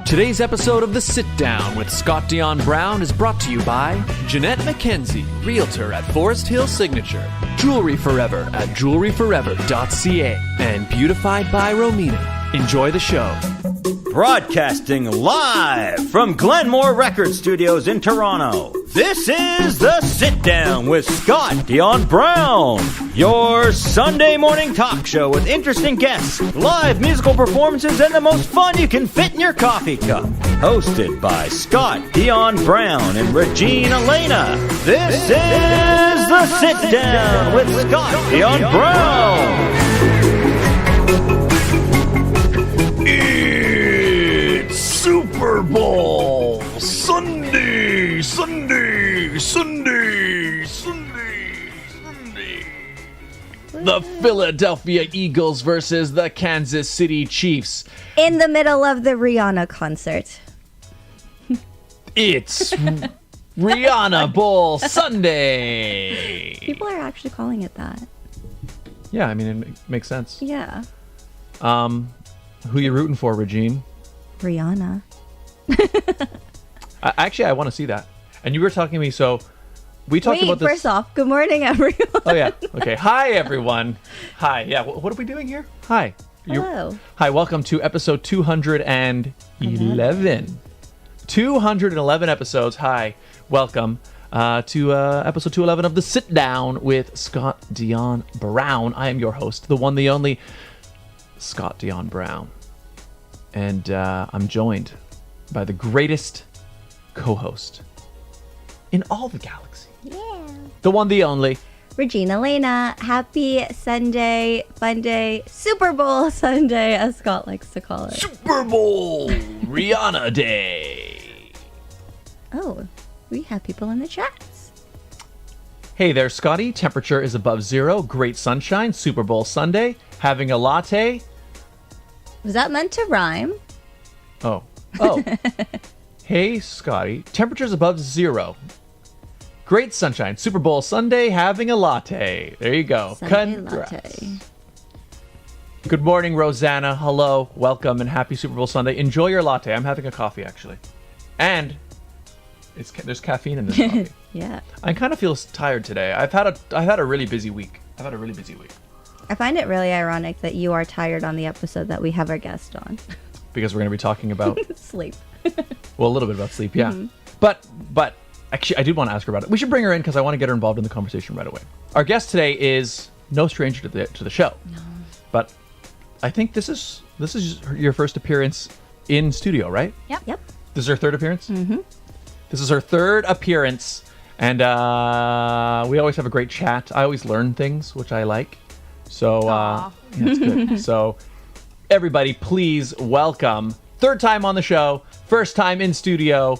Today's episode of The Sit Down with Scott Dion Brown is brought to you by Jeanette McKenzie, Realtor at Forest Hill Signature, Jewelry Forever at jewelryforever.ca, and Beautified by Romina. Enjoy the show. Broadcasting live from Glenmore Record Studios in Toronto, this is The Sit Down with Scott Dion Brown, your Sunday morning talk show with interesting guests, live musical performances, and the most fun you can fit in your coffee cup. Hosted by Scott Dion Brown and Regine Alaina, this is The Sit Down with Scott Dion Brown. Super Bowl Sunday. The Philadelphia Eagles versus the Kansas City Chiefs. In the middle of the Rihanna concert. It's Rihanna Bowl Sunday. People are actually calling it that. Yeah, I mean, it makes sense. Yeah. Who you rooting for, Regine? Rihanna. Actually, I want to see that. And you were talking to me, so we talked about this. First off, good morning, everyone. Oh, yeah. Okay. Hi, everyone. Hi. Yeah. What are we doing here? Hi. Hello. Hi. Welcome to episode 211. 211 episodes. Hi. Welcome to episode 211 of The Sit Down with Scott Dion Brown. I am your host, the one, the only Scott Dion Brown. And I'm joined by the greatest co-host in all the galaxy. Yeah. The one, the only. Regine Alaina. Happy Sunday, fun day, Super Bowl Sunday, as Scott likes to call it. Super Bowl Rihanna Day. Oh, we have people in the chats. Hey there, Scotty. Temperature is above zero. Great sunshine. Super Bowl Sunday. Having a latte. Was that meant to rhyme? Oh. Hey, Scotty. Temperature's above zero. Great sunshine. Super Bowl Sunday. Having a latte. There you go. Sunday Congrats. latte. Good morning, Rosanna. Hello. Welcome and happy Super Bowl Sunday. Enjoy your latte. I'm having a coffee, actually. And there's caffeine in this coffee. Yeah. I kind of feel tired today. I've had a really busy week. I find it really ironic that you are tired on the episode that we have our guest on. Because we're going to be talking about Sleep. well, a little bit about sleep, yeah. Mm-hmm. But actually, I did want to ask her about it. We should bring her in because I want to get her involved in the conversation right away. Our guest today is no stranger to the show. No. But I think this is your first appearance in studio, right? Yep. This is her third appearance? Mm-hmm. This is her third appearance, and we always have a great chat. I always learn things, which I like. So, yeah, it's good. So, everybody, please welcome, third time on the show, first time in studio,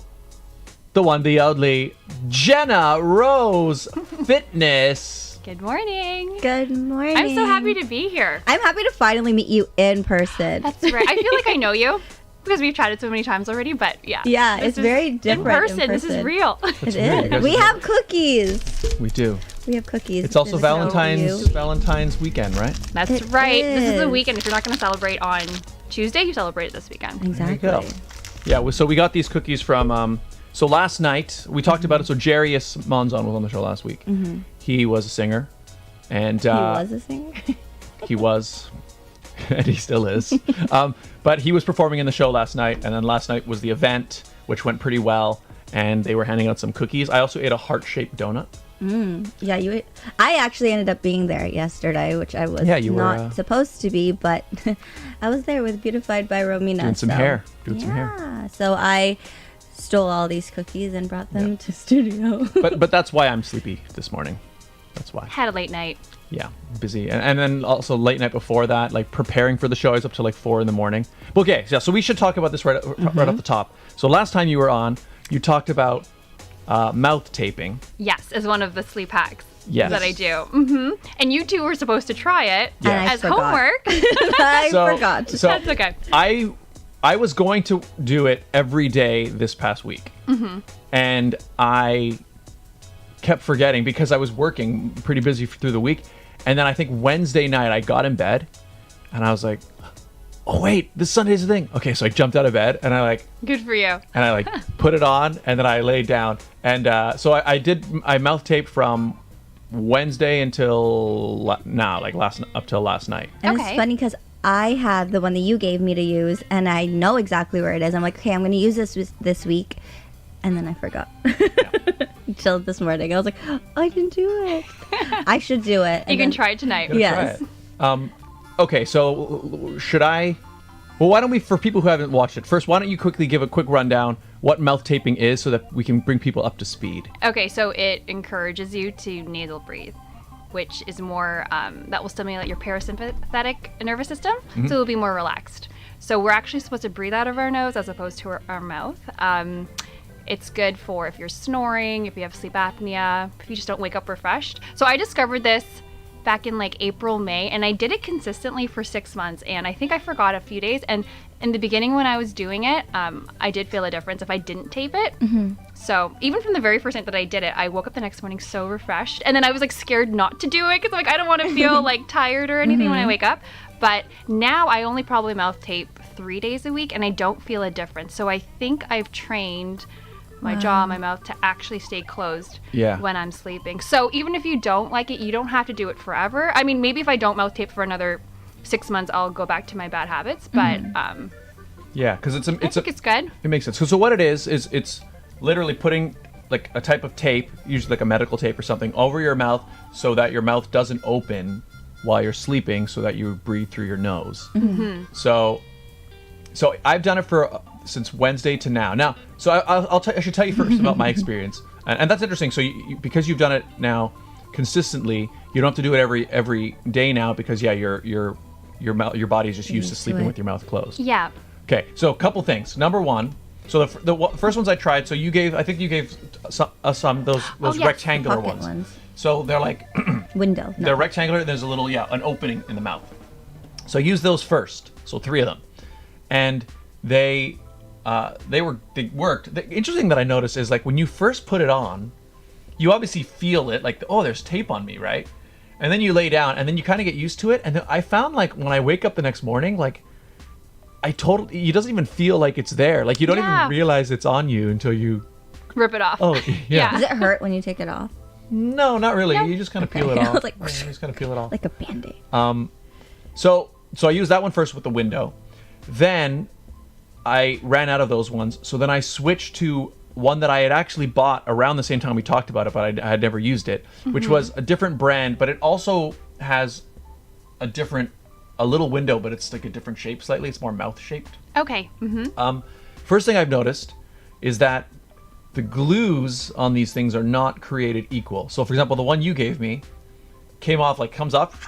the one, the only, Jenna Rose Fitness. Good morning. Good morning. I'm so happy to be here. I'm happy to finally meet you in person. That's right. I feel like I know you because we've chatted so many times already, but yeah. Yeah, it's very different. In person. This is real. It is. We have cookies. We do. We have cookies. It's also Valentine's weekend, right? That's It right. is. This is the weekend. If you're not going to celebrate on Tuesday, you celebrate this weekend. Exactly. There you go. Yeah, so we got these cookies from, so last night, we talked about it, so Jarius Monzon was on the show last week. Mm-hmm. He was a singer. And He was a singer? He was, and he still is. But he was performing in the show last night, and then last night was the event, which went pretty well, and they were handing out some cookies. I also ate a heart-shaped donut. Yeah, I actually ended up being there yesterday, which I was not supposed to be, but I was there with Beautified by Romina. Doing some hair. Some hair. Yeah, so I stole all these cookies and brought them to studio. But that's why I'm sleepy this morning. That's why. Had a late night. Yeah, busy. And then also late night before that, like preparing for the show, I was up till like 4 a.m. Okay, yeah, so we should talk about this right off the top. So last time you were on, you talked about mouth taping. Yes, as one of the sleep hacks yes. that I do. Mm-hmm. And you two were supposed to try it as homework. I forgot. So that's okay. I was going to do it every day this past week. Mm-hmm. And I kept forgetting because I was working pretty busy through the week. And then I think Wednesday night I got in bed and I was like, oh wait, this Sunday's the thing. Okay, so I jumped out of bed and I Good for you. and I put it on, and then I laid down, and so I mouth taped from Wednesday until now, up till last night. And Okay. it's funny because I had the one that you gave me to use, and I know exactly where it is. I'm like, okay, I'm going to use this week, and then I forgot. Until this morning, I was like, oh, I didn't do it. I should do it. You can try it tonight. Yes. Try it. Okay, so should I? Well, why don't we, for people who haven't watched it, first, why don't you quickly give a quick rundown what mouth taping is so that we can bring people up to speed? Okay, so it encourages you to nasal breathe, which is more, that will stimulate your parasympathetic nervous system, so it'll be more relaxed. So we're actually supposed to breathe out of our nose as opposed to our mouth. It's good for if you're snoring, if you have sleep apnea, if you just don't wake up refreshed. So I discovered this back in April, May, and I did it consistently for 6 months, and I think I forgot a few days. And in the beginning when I was doing it, I did feel a difference if I didn't tape it. So even from the very first night that I did it, I woke up the next morning so refreshed, and then I was scared not to do it because I don't want to feel tired or anything when I wake up. But now I only probably mouth tape 3 days a week, and I don't feel a difference. So I think I've trained my jaw, my mouth to actually stay closed when I'm sleeping. So even if you don't like it, you don't have to do it forever. I mean, maybe if I don't mouth tape for another 6 months, I'll go back to my bad habits. But yeah, because I think it's good. It makes sense. So what it is it's literally putting a type of tape, usually a medical tape or something, over your mouth so that your mouth doesn't open while you're sleeping, so that you breathe through your nose. So I've done it since Wednesday to now. Now, so I should tell you first about my experience, and that's interesting. So because you've done it now consistently, you don't have to do it every day now because your body is just used to sleeping with your mouth closed. Yeah. Okay, so a couple things. Number one, so the first ones I tried. So I think you gave some those rectangular ones. So they're window. They're rectangular. There's a little an opening in the mouth. So use those first. So 3 of them, and they worked. The interesting that I noticed is when you first put it on, you obviously feel it oh, there's tape on me, right? And then you lay down, and then you kind of get used to it. And then I found when I wake up the next morning, it doesn't even feel like it's there. You don't even realize it's on you until you rip it off. Oh, yeah. Does it hurt when you take it off? No, not really. No. You just kind of peel it off. You just kind of peel it off. Like a Band-Aid. So I used that one first with the window. Then I ran out of those ones. So then I switched to one that I had actually bought around the same time we talked about it, but I had never used it, which was a different brand, but it also has a little window, but it's a different shape slightly. It's more mouth shaped. Okay. First thing I've noticed is that the glues on these things are not created equal. So for example, the one you gave me comes off.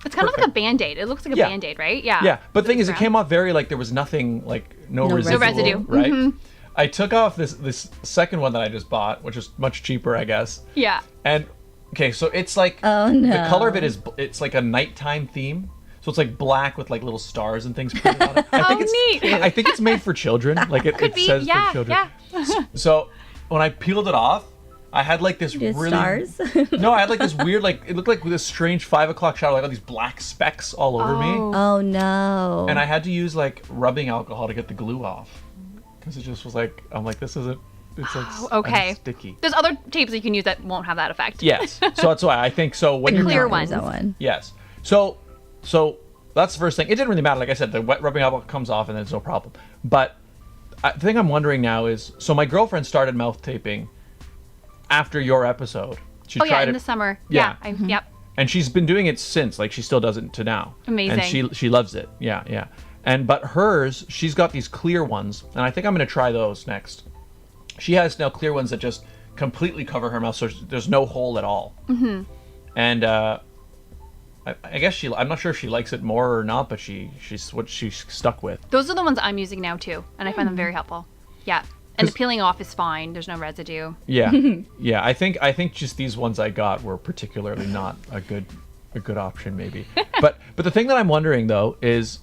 It's kind of like a Band-Aid. It looks like a Band-Aid, right? Yeah. Yeah, but the thing is, it came off very there was nothing, no residue. Right? I took off this second one that I just bought, which is much cheaper, I guess. Yeah. And, okay, so it's oh, no. The color of it it's a nighttime theme. So it's black with little stars and things printed on it. Neat. I think it's made for children. It says for children. Yeah. So when I peeled it off, I had this really stars. No, I had this weird it looked like this strange 5 o'clock shadow, all these black specks all over me. Oh no! And I had to use rubbing alcohol to get the glue off because it just was I'm this isn't. It's okay. Sticky. There's other tapes that you can use that won't have that effect. Yes. So that's why I think so. When the you're clear one. Yes. So that's the first thing. It didn't really matter. Like I said, the wet rubbing alcohol comes off and there's no problem. But the thing I'm wondering now is, so my girlfriend started mouth taping after your episode. She tried in it the summer. Yeah. Yep. And she's been doing it since. She still does it to now. Amazing. And she loves it. Yeah. But hers, she's got these clear ones, and I think I'm going to try those next. She has now clear ones that just completely cover her mouth, so there's no hole at all. And I guess I'm not sure if she likes it more or not, but she's what she's stuck with. Those are the ones I'm using now too, and I find them very helpful. Yeah. And the peeling off is fine. There's no residue. Yeah. Yeah. I think just these ones I got were particularly not a good option maybe. But the thing that I'm wondering though is,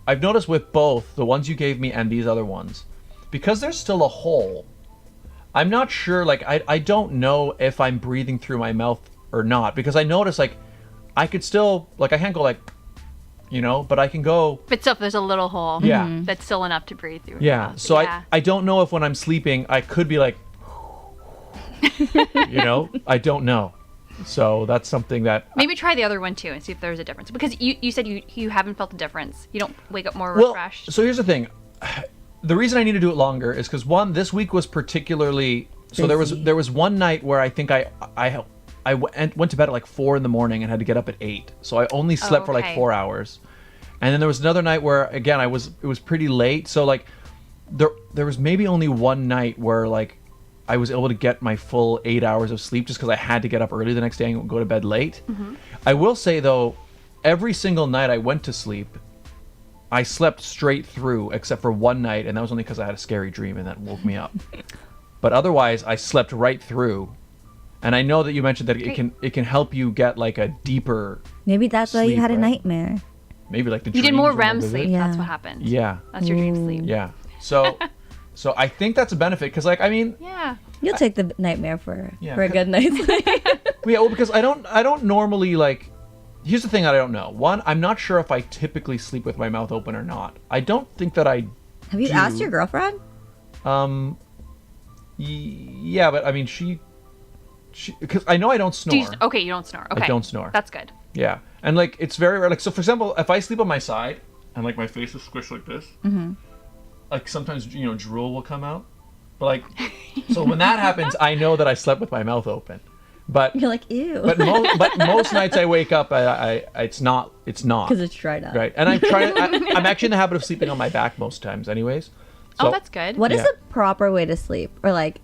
I've noticed with both the ones you gave me and these other ones, because there's still a hole, I'm not sure, I don't know if I'm breathing through my mouth or not, because I notice I could still, I can't go but I can go. But still, if there's a little hole, Yeah. that's still enough to breathe through. Yeah. Mouth. So I don't know if when I'm sleeping, I could be like, I don't know. So that's something that. Maybe try the other one too and see if there's a difference. Because you said you haven't felt a difference. You don't wake up more refreshed. So here's the thing. The reason I need to do it longer is because this week was particularly. So there was one night where I think I went to bed at like 4 a.m. and had to get up at 8. So I only slept for like 4 hours. And then there was another night where again it was pretty late. So like there was maybe only one night where like I was able to get my full 8 hours of sleep just because I had to get up early the next day and go to bed late. Mm-hmm. I will say though, every single night I went to sleep, I slept straight through except for one night, and that was only because I had a scary dream and that woke me up. But otherwise, I slept right through. And I know that you mentioned that it can help you get like a deeper. Maybe that's why you had a right? nightmare. Maybe like the you did more dreams REM were vivid. sleep. Yeah. That's what happened. Yeah. That's your dream sleep. Yeah. So I think that's a benefit because like I mean. Yeah. You'll take the nightmare for Yeah, a good night's sleep. Yeah. Well, because I don't normally like. Here's the thing that I don't know. One, I'm not sure if I typically sleep with my mouth open or not. I don't think that I. Have you asked your girlfriend? Yeah, but I mean she because I know I don't snore. You don't snore. Okay. I don't snore. That's good. Yeah, and like it's very rare. Like so, for example, if I sleep on my side and like my face is squished like this, like sometimes drool will come out. But like, so when that happens, I know that I slept with my mouth open. But You're like, ew. but most nights I wake up, it's not Because it's dried up. right. And I'm actually in the habit of sleeping on my back most times, anyways. So, That's good. What is Yeah. the proper way to sleep? Or like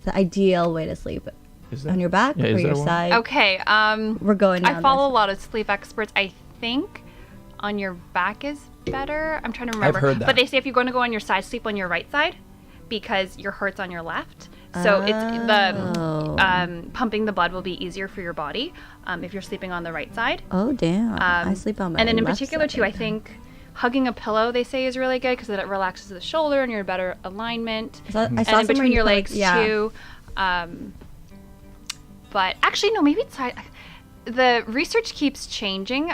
the ideal way to sleep? is there- On your back Yeah, or is there your one? side? Okay. We're going down I follow this. a lot of sleep experts. I think on your back is better. I'm trying to remember. heard that. But they say if you're going to go on your side, sleep on your right side because your heart's on your left. So it's the pumping the blood will be easier for your body if you're sleeping on the right side. Oh, damn. I sleep on my And then in left particular side. too, I think hugging a pillow they say is really good because it relaxes the shoulder and you're in better alignment. I saw And in somewhere between you your put, like, legs yeah. too. But actually, no, maybe it's the research keeps changing.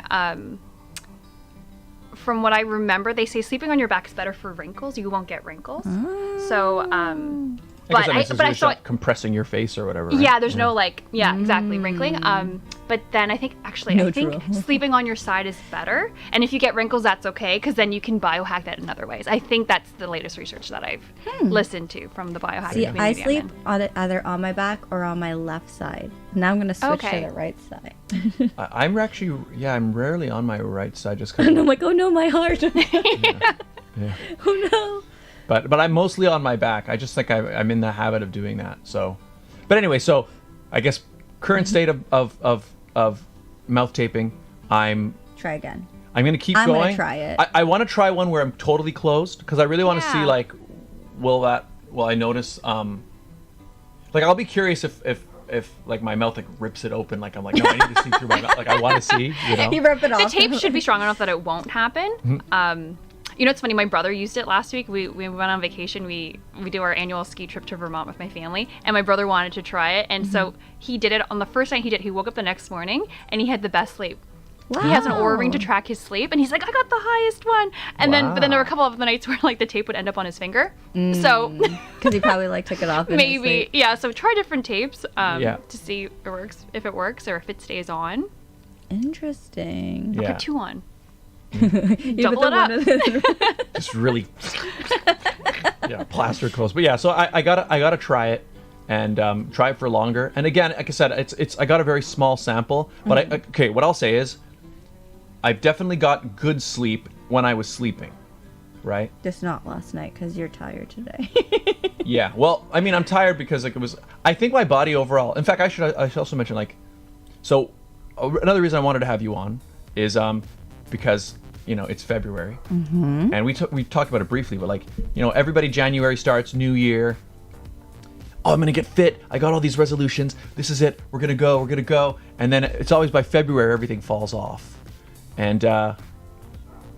From what I remember, they say sleeping on your back is better for wrinkles. You won't get wrinkles. So, I guess that makes sense. but I You're just not thought, compressing your face or whatever. Right? yeah, there's no exactly wrinkling. But then I think No I think drool. sleeping on your side is better. And if you get wrinkles, that's okay because then you can biohack that in other ways. I think that's the latest research that I've listened to from the biohacking See, community. I I'm sleep in. on it either on my back or on my left side. Now I'm going to switch Okay. to the right side. I'm actually I'm rarely on my right side just because. And I'm like, oh no, my heart. Yeah. Oh no. But I'm mostly on my back. I just think I'm in the habit of doing that. So, but anyway, so I guess current state of mouth taping. I'm Try again. gonna keep I'm going. gonna try it. I want to try one where I'm totally closed because I really want to see Yeah. like, will I notice? Like I'll be curious if like my mouth like rips it open. Like I'm like, no, I need to see through my mouth. Like I want to see. You rip it The off. tape should be strong enough that it won't happen. It's funny. My brother used it last week. We went on vacation. We do our annual ski trip to Vermont with my family, and my brother wanted to try it, and so he did it on the first night. He woke up the next morning, and he had the best sleep. Wow. He has an Oura ring to track his sleep, and he's like, I got the highest one. And but then there were a couple of the nights where like the tape would end up on his finger. So Because he probably like took it off. in his maybe, sleep. yeah. So try different tapes Yeah. to see if it works or if it stays on. Interesting. Yeah. Put 2 on. You Double put it up. the Just really plaster close. But yeah, so I gotta try it and try it for longer. And again, like I said, it's I got a very small sample. But what I'll say is, I've definitely got good sleep when I was sleeping, right? Just not last night because you're tired today. Yeah. Well, I mean, I'm tired because like it was. I think my body overall. In fact, I should also mention like, so another reason I wanted to have you on is because it's February, and we talked about it briefly, but like everybody January starts new year. Oh, I'm gonna get fit. I got all these resolutions. This is it. We're gonna go, and then it's always by February everything falls off, and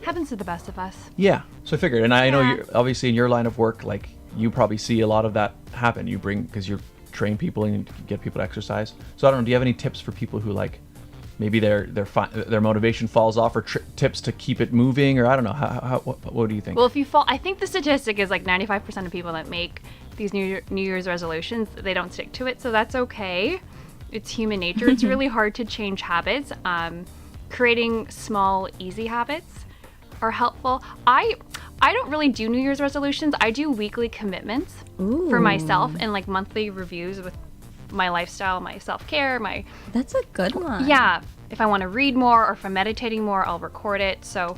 Happens to the best of us. yeah. So I figured, and I know Yeah. you're obviously in your line of work, like you probably see a lot of that happen. You because you train people and you get people to exercise. So I don't know. Do you have any tips for people who like maybe their motivation falls off, or tips to keep it moving, or I don't know. What do you think? Well, if you fall, I think the statistic is like 95% of people that make these New Year's resolutions, they don't stick to it, so that's okay. It's human nature. It's really hard to change habits. Creating small, easy habits are helpful. I don't really do New Year's resolutions. I do weekly commitments for myself and like monthly reviews with my lifestyle, my self-care, my... That's a good one. Yeah. If I want to read more or if I'm meditating more, I'll record it. So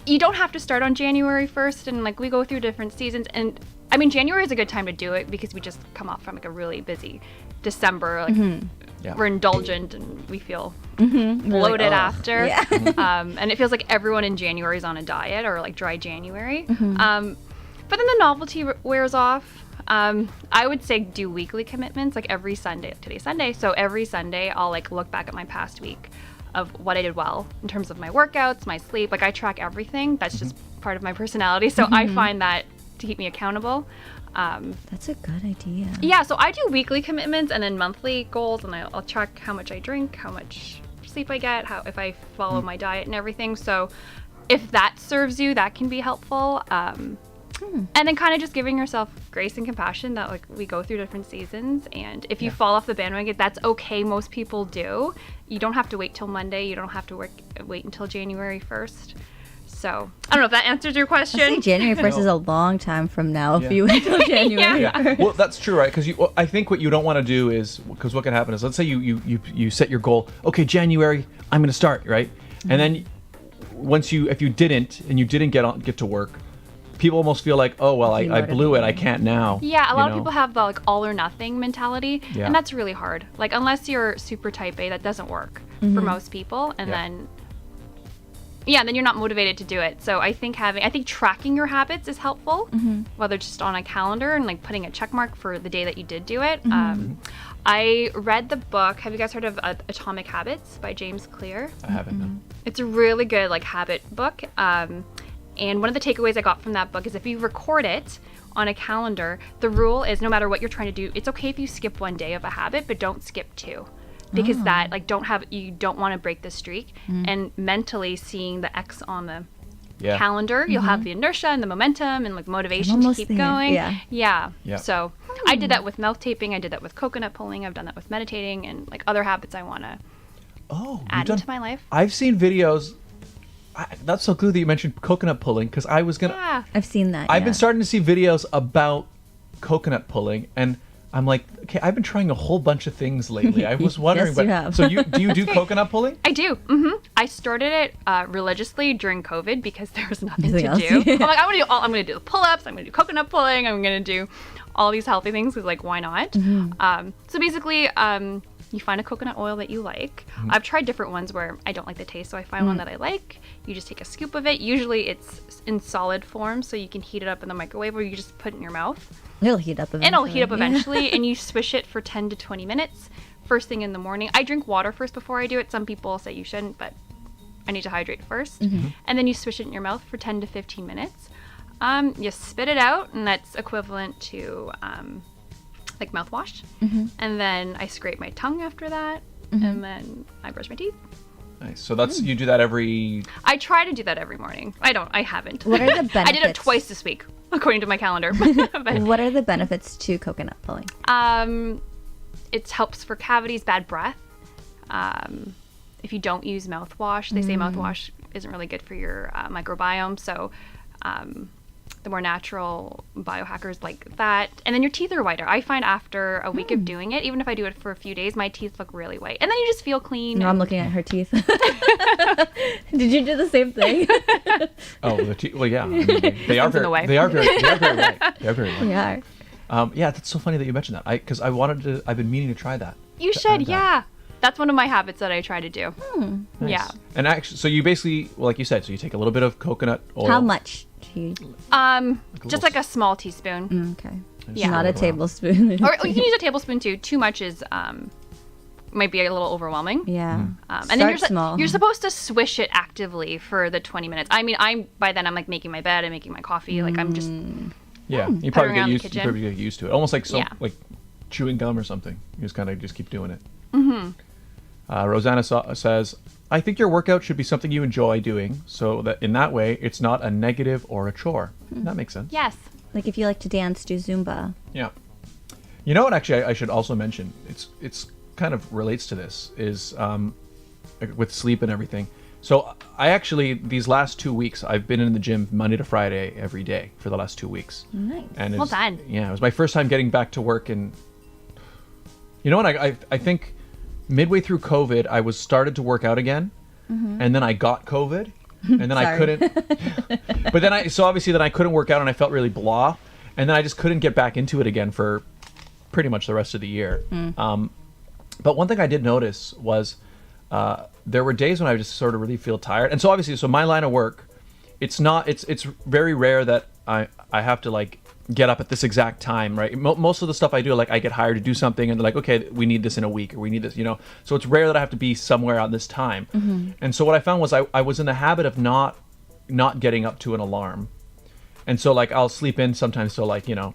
you don't have to start on January 1st, and like we go through different seasons. And I mean, January is a good time to do it because we just come off from like a really busy December. Like we're indulgent and we feel bloated after. Yeah. And it feels like everyone in January is on a diet or like dry January. But then the novelty wears off. I would say do weekly commitments, like every Sunday. Today's Sunday, so every Sunday I'll like look back at my past week of what I did well in terms of my workouts, my sleep. Like I track everything. That's just part of my personality. So I find that to keep me accountable. That's a good idea. Yeah, so I do weekly commitments and then monthly goals, and I'll track how much I drink, how much sleep I get, if I follow my diet and everything. So if that serves you, that can be helpful. And then kind of just giving yourself grace and compassion that like we go through different seasons, and if you fall off the bandwagon, that's okay. Most people do. You don't have to wait till Monday. You don't have to wait until January 1st. So I don't know if that answers your question. I think January 1st is a long time from now if you wait till January. Yeah. Well, that's true, right? Because I think what you don't want to do is, because what can happen is, let's say you set your goal. Okay, January, I'm going to start, right? And then if you didn't get to work, people almost feel like, oh well, I blew it. I can't now. Yeah, a lot of people have the like all or nothing mentality, and that's really hard. Like unless you're super type A, that doesn't work for most people, and then you're not motivated to do it. So I think tracking your habits is helpful, whether just on a calendar and like putting a check mark for the day that you did do it. I read the book. Have you guys heard of Atomic Habits by James Clear? I haven't. No. It's a really good like habit book. And one of the takeaways I got from that book is if you record it on a calendar, the rule is no matter what you're trying to do, it's okay if you skip one day of a habit, but don't skip two. Because that like you don't want to break the streak. And mentally seeing the X on the calendar, you'll have the inertia and the momentum and like motivation to keep going. Yeah. So I did that with mouth taping, I did that with coconut pulling, I've done that with meditating and like other habits I want to add into my life. I've seen videos. That's so good that you mentioned coconut pulling, because I was gonna. Yeah. I've seen that. I've been starting to see videos about coconut pulling, and I'm like, okay, I've been trying a whole bunch of things lately. I was wondering, Yes, you have. So do you do coconut pulling? I do. I started it religiously during COVID because there was nothing to else? do. I'm like, I'm gonna do the pull-ups. I'm gonna do coconut pulling. I'm gonna do all these healthy things because like, why not? So basically, you find a coconut oil that you like. I've tried different ones where I don't like the taste, so I find one that I like. You just take a scoop of it. Usually it's in solid form, so you can heat it up in the microwave, or you just put it in your mouth. It'll heat up eventually. And you swish it for 10 to 20 minutes first thing in the morning. I drink water first before I do it. Some people say you shouldn't, but I need to hydrate first. And then you swish it in your mouth for 10 to 15 minutes. You spit it out, and that's equivalent to like mouthwash. And then I scrape my tongue after that, and then I brush my teeth. Nice. So that's you do that every. I try to do that every morning. I haven't. What are the benefits? I did it twice this week, according to my calendar. But, what are the benefits to coconut pulling? It helps for cavities, bad breath. If you don't use mouthwash, they say mouthwash isn't really good for your microbiome. So the more natural biohackers like that. And then your teeth are whiter. I find after a week of doing it, even if I do it for a few days, my teeth look really white. And then you just feel clean. No, I'm looking at her teeth. Did you do the same thing? Oh, the teeth. Well, yeah. I mean, they are very white. They are very white. They are very white. They are. Yeah, that's so funny that you mentioned that. Because I've been meaning to try that. You should, yeah. That's one of my habits that I try to do. Nice. Yeah. And actually, so you basically, well, like you said, so you take a little bit of coconut oil. How much? Just like a small teaspoon. Okay. Yeah. Not a tablespoon. Or you can use a tablespoon too. Too much is might be a little overwhelming. Yeah. And then you're supposed to swish it actively for the 20 minutes. I mean, I'm like making my bed and making my coffee. Like I'm just you probably get used to it. Almost like like chewing gum or something. You just kind of keep doing it. Rosanna says, I think your workout should be something you enjoy doing, so that in that way it's not a negative or a chore. That makes sense. Yes. Like if you like to dance, do Zumba. Yeah. You know what? Actually, I should also mention. It's kind of relates to this is with sleep and everything. So I actually these last 2 weeks I've been in the gym Monday to Friday every day for the last 2 weeks. Nice. And Well done. Yeah, it was my first time getting back to work, and you know what? I think midway through COVID I was started to work out again, and then I got COVID. And then I couldn't, but then obviously then I couldn't work out and I felt really blah. And then I just couldn't get back into it again for pretty much the rest of the year. But one thing I did notice was there were days when I just sort of really feel tired. And so obviously, so my line of work, it's very rare that I have to like get up at this exact time, right? Most of the stuff I do, like I get hired to do something and they're like, okay, we need this in a week or we need this, you know? So it's rare that I have to be somewhere on this time. And so what I found was I was in the habit of not getting up to an alarm. And so like I'll sleep in sometimes till like, you know,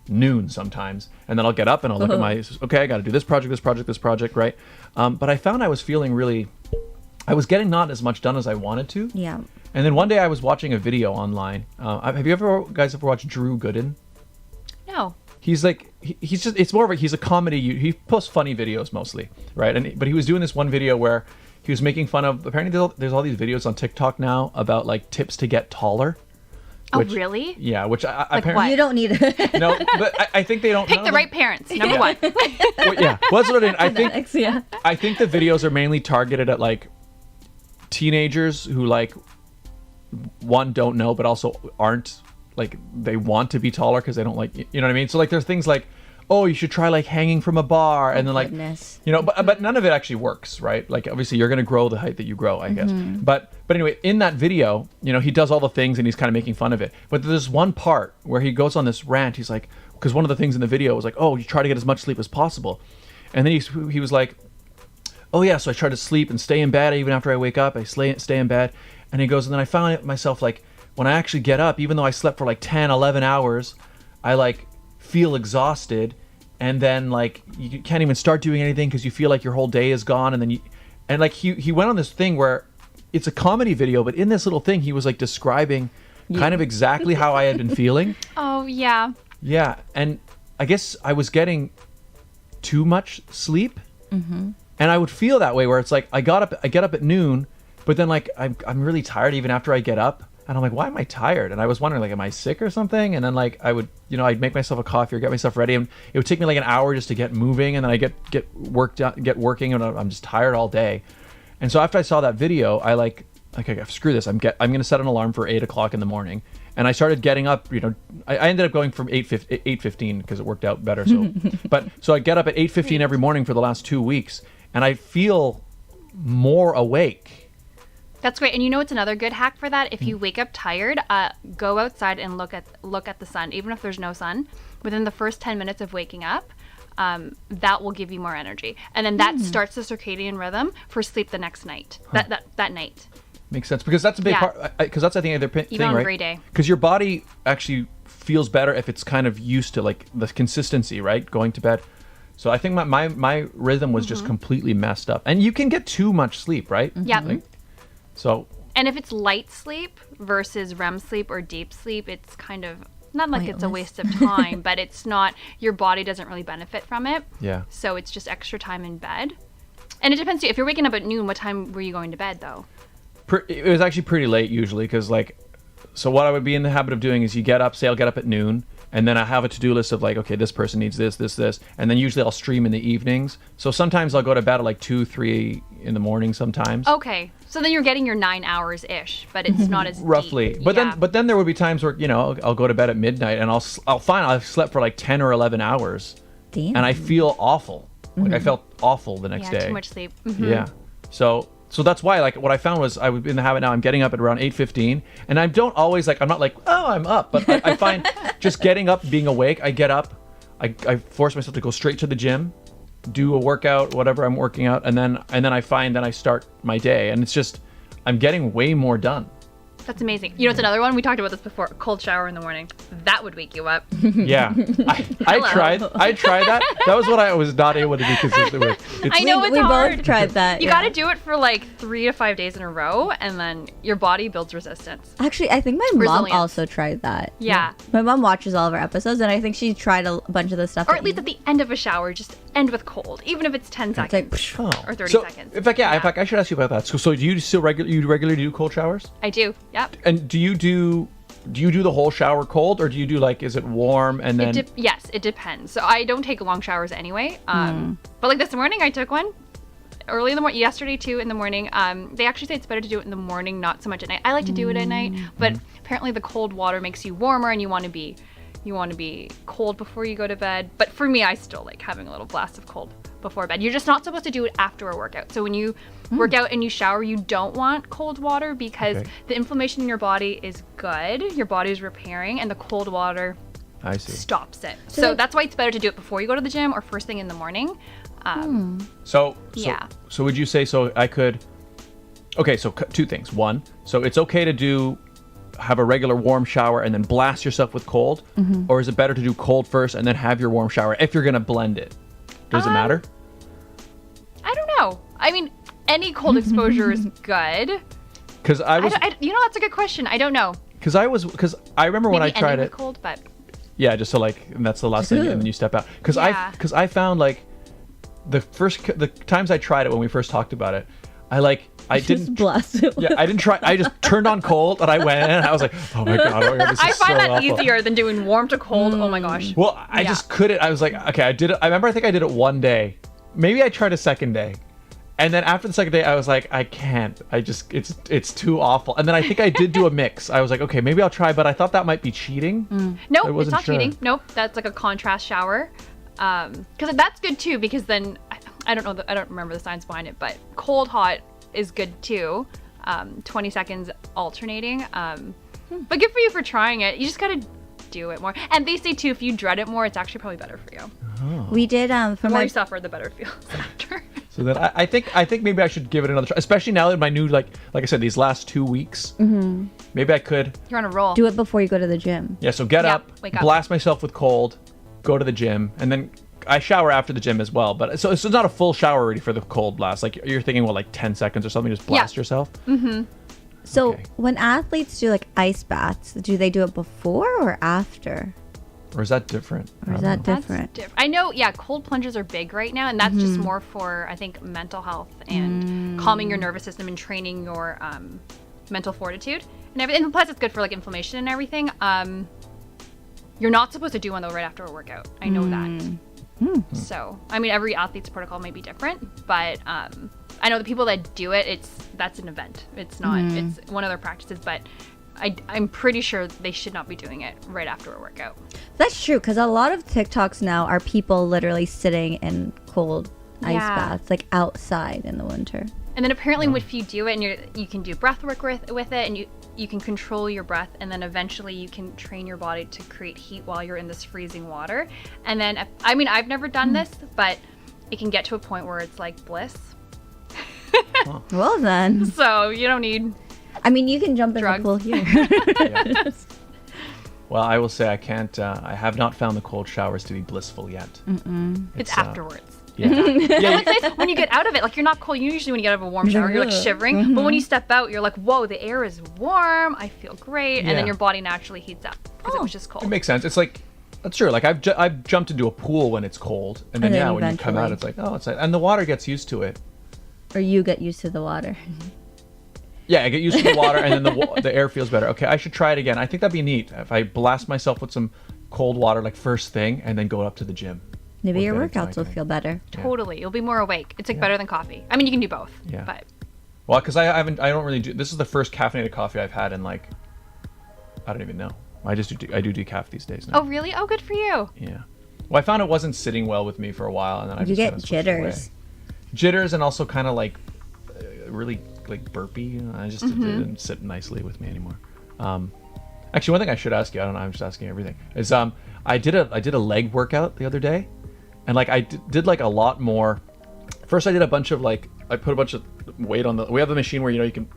noon sometimes. And then I'll get up and I'll look at okay, I got to do this project, right? But I found I was feeling I was getting not as much done as I wanted to. Yeah. And then one day I was watching a video online. Have you guys ever watched Drew Gooden? No. He's like, he's just, it's more of he's a comedy, he posts funny videos mostly, right? But he was doing this one video where he was making fun of, apparently there's all these videos on TikTok now about like tips to get taller. Which, oh, really? Yeah, which I like apparently... You don't need it. No, but I think they don't... Pick the right parents, number one. Well, yeah, well, that's what I think. Yeah. I think the videos are mainly targeted at like teenagers who like, one, don't know, but also aren't, like, they want to be taller because they don't like, you know what I mean? So like there's things like, oh, you should try like hanging from a bar, and then like, you know, but none of it actually works, right? Like obviously you're going to grow the height that you grow, I guess. But anyway, in that video, you know, he does all the things and he's kind of making fun of it. But there's one part where he goes on this rant. He's like, because one of the things in the video was like, oh, you try to get as much sleep as possible. And then he was like, oh yeah, so I try to sleep and stay in bed even after I wake up. I stay in bed. And he goes, and then I found myself like, when I actually get up, even though I slept for like 10, 11 hours, I like feel exhausted, and then like you can't even start doing anything because you feel like your whole day is gone. And then like he went on this thing where it's a comedy video, but in this little thing he was like describing kind of exactly how I had been feeling. Oh yeah. Yeah, and I guess I was getting too much sleep, and I would feel that way where it's like I get up at noon, but then like I'm really tired even after I get up. And I'm like, why am I tired? And I was wondering, like, am I sick or something? And then, like, I would, you know, I'd make myself a coffee or get myself ready, and it would take me like an hour just to get moving, and then I get working, and I'm just tired all day. And so after I saw that video, I like, okay, screw this. I'm gonna set an alarm for 8 o'clock in the morning, and I started getting up. You know, I ended up going from 8:15 because it worked out better. So, so I get up at 8:15 every morning for the last 2 weeks, and I feel more awake. That's great. And you know what's another good hack for that? If you wake up tired, go outside and look at the sun, even if there's no sun. Within the first 10 minutes of waking up, that will give you more energy. And then that starts the circadian rhythm for sleep the next night, that night. Makes sense, because that's a big part, because that's, I think, the thing, even on right? a gray day. Because your body actually feels better if it's kind of used to like the consistency, right? Going to bed. So I think my rhythm was just completely messed up. And you can get too much sleep, right? Yeah. Like, so. And if it's light sleep versus REM sleep or deep sleep, it's kind of not like it's a waste of time, but it's not, your body doesn't really benefit from it. Yeah. So it's just extra time in bed. And it depends, if you're waking up at noon, what time were you going to bed though? It was actually pretty late usually, because like, so what I would be in the habit of doing is I'll get up at noon, and then I have a to-do list of like, okay, this person needs this, and then usually I'll stream in the evenings. So sometimes I'll go to bed at like 2, 3 in the morning sometimes. Okay, so then you're getting your 9 hours-ish, but it's not as roughly. deep. But then there would be times where, you know, I'll go to bed at midnight and I'll find I've slept for like 10 or 11 hours. Damn. And I feel awful. Like I felt awful the next day. Too much sleep. Yeah. So that's why, like, what I found was I would be in the habit now. I'm getting up at around 8:15, and I don't always like. I'm not like, oh, I'm up, but I find just getting up, being awake. I get up, I force myself to go straight to the gym, do a workout, whatever I'm working out, and then I find that I start my day, and it's just I'm getting way more done. That's amazing. You know, it's another one. We talked about this before. Cold shower in the morning. That would wake you up. Yeah. I tried that. That was what I was not able to be consistent with. I know it's we hard. both tried that. You got to do it for like 3 to 5 days in a row, and then your body builds resistance. Actually, I think my mom Resilience. also tried that. Yeah. My mom watches all of our episodes, and I think she tried a bunch of the stuff. Or at least at the end of a shower, just end with cold, even if it's 10 it's seconds like, psh, Oh. or 30 So, seconds. In fact, I should ask you about that. So do you still regularly do cold showers? I do. Yep. And do you do the whole shower cold, or do you do like, is it warm and then? Yes, it depends. So I don't take long showers anyway. But like this morning, I took one early in the morning. Yesterday too, in the morning. They actually say it's better to do it in the morning, not so much at night. I like to do it at night, but apparently the cold water makes you warmer, and you want to be cold before you go to bed. But for me, I still like having a little blast of cold before bed. You're just not supposed to do it after a workout. So when you work out and you shower, you don't want cold water because the inflammation in your body is good. Your body is repairing, and the cold water I see. stops it. So that's why it's better to do it before you go to the gym or first thing in the morning. So Yeah. So would you say I could? Okay, so two things. One, so it's okay to have a regular warm shower and then blast yourself with cold, or is it better to do cold first and then have your warm shower if you're gonna blend it? Does it matter? I don't know. I mean, any cold exposure is good. Because That's a good question. I don't know. Because I remember when I Maybe tried ending it. with cold, but Yeah, just so and that's the last thing, and then you step out. Because I found like the times I tried it when we first talked about it, I didn't blast it. Yeah, I didn't try. I just turned on cold and I went in and I was like, oh my god, this is I find so that awful. easier than doing warm to cold. Oh my gosh. Well, I just couldn't. I was like, okay, I did it. I remember I think I did it one day. Maybe I tried a second day. And then after the second day, I was like, I can't. It's too awful. And then I think I did do a mix. I was like, okay, maybe I'll try, but I thought that might be cheating. Nope, I it's wasn't not sure. cheating. Nope, that's like a contrast shower. Because that's good too. Because then I don't know. I don't remember the science behind it, but cold hot is good too. 20 seconds alternating. But good for you for trying it. You just gotta do it more. And they say too, if you dread it more, it's actually probably better for you. We did The for more my you suffer, the better it feels after. So then I think maybe I should give it another try, especially now that my new like I said, these last 2 weeks. Maybe I could. You're on a roll. do it before you go to the gym. Yeah. So get Yep, up, wake up. blast myself with cold, go to the gym, and then I shower after the gym as well. But so it's not a full shower ready for the cold blast. Like you're thinking, like 10 seconds or something, just blast yourself. So Okay. when athletes do like ice baths, do they do it before or after? Or is that different? Or is that different? I know, cold plunges are big right now, and that's just more for, I think, mental health and calming your nervous system and training your mental fortitude and everything. And plus, it's good for like inflammation and everything. You're not supposed to do one though right after a workout. I know that. So, I mean, every athlete's protocol may be different, but I know the people that do it, that's an event. It's not. It's one of their practices, but I'm pretty sure they should not be doing it right after a workout. That's true, because a lot of TikToks now are people literally sitting in cold ice baths, like outside in the winter. And then apparently if you do it and you can do breath work with it, and you can control your breath, and then eventually you can train your body to create heat while you're in this freezing water. And then, I mean, I've never done this, but it can get to a point where it's like bliss. Well then, So you don't need... I mean, you can jump in Drugs. the pool here. Well, I will say I can't. I have not found the cold showers to be blissful yet. It's afterwards. Yeah. Yeah. It's nice when you get out of it. Like, you're not cold. Usually when you get out of a warm shower, you're like shivering. But when you step out, you're like, whoa, the air is warm. I feel great. And Yeah. then your body naturally heats up because it was just It cold. makes sense. It's like that's true. Like I've jumped into a pool when it's cold, and then And then when you come out, eventually- it's like it's like, and the water gets used to it. Or you get used to the water. Yeah, I get used to the water, and then the air feels better. Okay, I should try it again. I think that'd be neat if I blast myself with some cold water like first thing, and then go up to the gym. Maybe your We'll get into workouts will my feel better. Totally. You'll be more awake. It's like better than coffee. I mean, you can do both. Yeah. But Well, because I don't really do. This is the first caffeinated coffee I've had in like, I don't even know. I do decaf these days now. oh, really? Oh, good for you. Yeah. Well, I found it wasn't sitting well with me for a while, and then I You just get kinda switched away. jitters. Jitters, and also kind of like really like burpy. I just it didn't sit nicely with me anymore. Actually, one thing I should ask you, I don't know, I'm just asking everything, is I did a leg workout the other day, and like I did like a lot more. First, I did a bunch of like I put a bunch of weight on we have the machine where you can.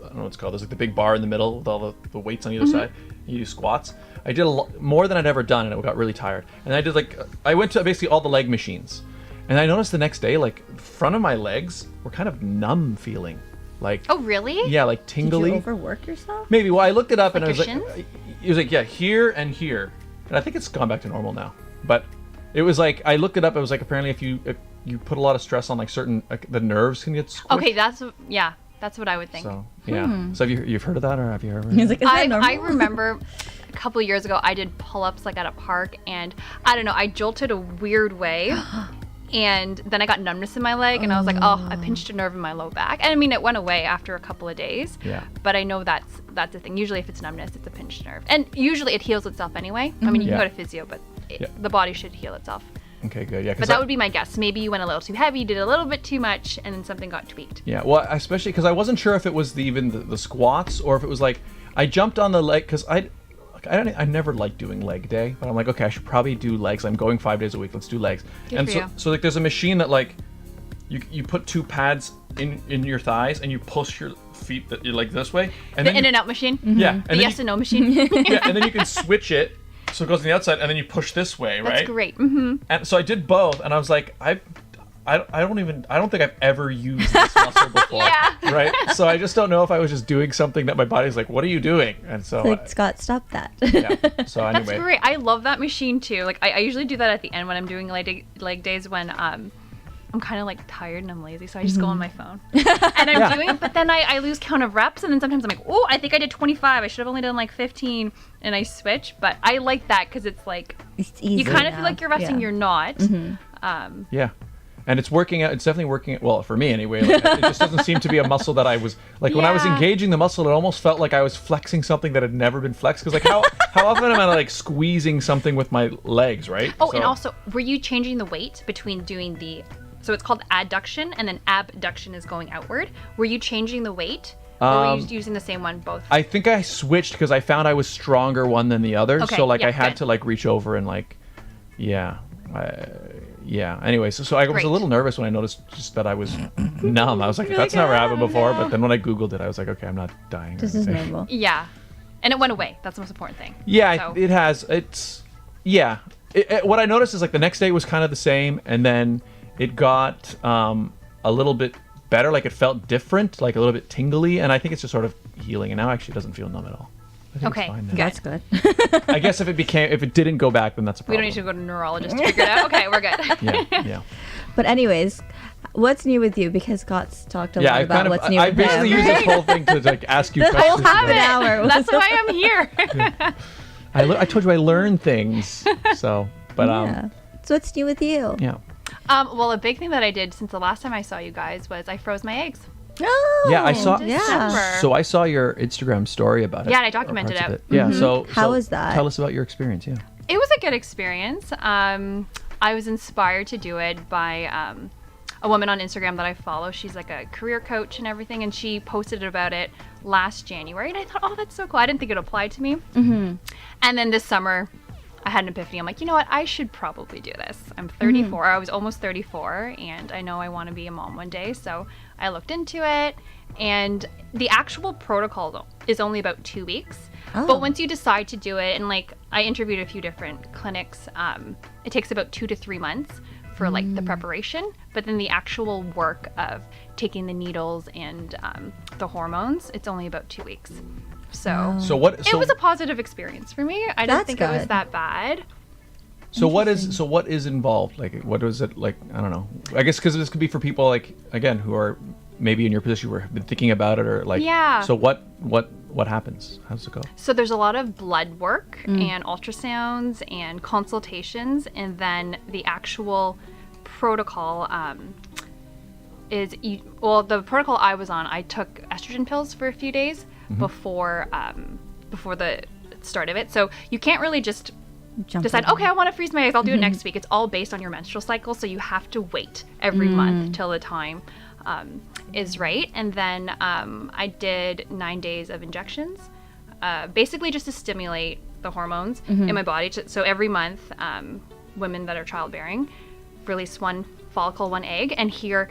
I don't know what it's called. There's like the big bar in the middle with all the weights on either side. You do squats. I did more than I'd ever done, and I got really tired. And I did I went to basically all the leg machines, and I noticed the next day, like, front of my legs were kind of numb feeling. Like, Oh, really? yeah, like tingly. Did you overwork yourself? Maybe. Well, I looked it up and I Like was your like, it was like, yeah, here and here. And I think it's gone back to normal now. But it was like, I looked it up. It was like, apparently if you put a lot of stress on like certain, like, the nerves can get squished. Okay, that's what I would think. So, yeah. So you've heard of that, or have you ever? He's like, is that normal? I remember a couple of years ago, I did pull-ups like at a park, and I don't know, I jolted a weird way. And then I got numbness in my leg, and I was like, oh, I pinched a nerve in my low back. And I mean, it went away after a couple of days. Yeah. But I know that's the thing. Usually if it's numbness, it's a pinched nerve. And usually it heals itself anyway. I mean, you can Yeah. go to physio, but the body should heal itself. Okay, good. Yeah. But that would be my guess. Maybe you went a little too heavy, did a little bit too much, and then something got tweaked. Yeah. Well, especially because I wasn't sure if it was even the squats, or if it was like, I jumped on the leg, because I never liked doing leg day, but I'm like, okay, I should probably do legs. I'm going 5 days a week. Let's do legs. Good and for so, you. so like, there's a machine that like, you put 2 pads in your thighs, and you push your feet like this way, and The then in and out machine. yeah, and The then yes and no machine. yeah, and then you can switch it so it goes on the outside, and then you push this way, right? That's great. Mm-hmm. And so I did both, and I was like, I don't think I've ever used this muscle before. Yeah. Right? So I just don't know if I was just doing something that my body's like, what are you doing? And so Like, Scott, stop that. yeah. So anyway. That's great. I love that machine too. Like I usually do that at the end when I'm doing leg days when I'm kind of like tired and I'm lazy, so I just go on my phone and I'm doing it. But then I lose count of reps, and then sometimes I'm like, oh, I think I did 25. I should have only done like 15, and I switch. But I like that because it's like It's easy you kind of now. feel like you're resting. Yeah. You're not. Yeah. And it's working out. It's definitely working out. Well, for me anyway. Like, it just doesn't seem to be a muscle that I was like when I was Yeah. engaging the muscle. It almost felt like I was flexing something that had never been flexed. Because like how often am I like squeezing something with my legs, right? Oh, and So- also, were you changing the weight between doing so it's called adduction, and then abduction is going outward. Were you changing the weight, or were you using the same one both? I think I switched because I found I was stronger one than the other. Okay, So like yeah, I had good. to like reach over and like, yeah. Anyway, so I was Great. a little nervous when I noticed just that I was numb. I was like, that's never happened before. But then when I Googled it, I was like, okay, I'm not dying. or This is anything. normal. Yeah, and it went away. That's the most important thing. Yeah, So- it has. It's, yeah. What I noticed is like the next day was kind of the same. And then it got a little bit better. Like it felt different, like a little bit tingly. And I think it's just sort of healing. And now actually it doesn't feel numb at all. I think Okay, it's fine now. good. That's good. I guess if it didn't go back, then that's a We problem. don't need to go to a neurologist to figure it out. Okay, we're good. Yeah. But anyways, what's new with you? Because Scott's talked a lot about what's new I with basically him. use this whole thing to like ask you This whole questions. habit. about- An hour. That's why I'm here. I told you I learn things. So, but Yeah. So what's new with you? yeah. Well, a big thing that I did since the last time I saw you guys was I froze my eggs. Oh, Yeah, I saw. Yeah. December. So I saw your Instagram story about it. Yeah, and I or documented parts of it. Yeah. So How was that? Tell us about your experience. Yeah. It was a good experience. I was inspired to do it by a woman on Instagram that I follow. She's like a career coach and everything, and she posted about it last January. And I thought, oh, that's so cool. I didn't think it applied to me. Mm-hmm. And then this summer, I had an epiphany. I'm like, you know what? I should probably do this. I'm 34. I was almost 34, and I know I want to be a mom one day. So I looked into it, and the actual protocol is only about 2 weeks. Oh. But once you decide to do it, and like I interviewed a few different clinics, it takes about 2 to 3 months for like the preparation. But then the actual work of taking the needles and the hormones, it's only about 2 weeks. So So what? it So, was a positive experience for me. I didn't That's think it was good. that bad. so what is involved? Like, what is it like? I don't know. I guess because this could be for people like again who are maybe in your position who have been thinking about it or like. Yeah. So what happens? How does it go? So there's a lot of blood work and ultrasounds and consultations, and then the actual protocol is the protocol I was on. I took estrogen pills for a few days before the start of it. So you can't really just Jump decide, in. okay, I want to freeze my eggs, I'll do it next week. It's all based on your menstrual cycle, so you have to wait every month till the time is right. And then I did 9 days of injections, basically just to stimulate the hormones in my body. So every month, women that are childbearing release one follicle, one egg, and here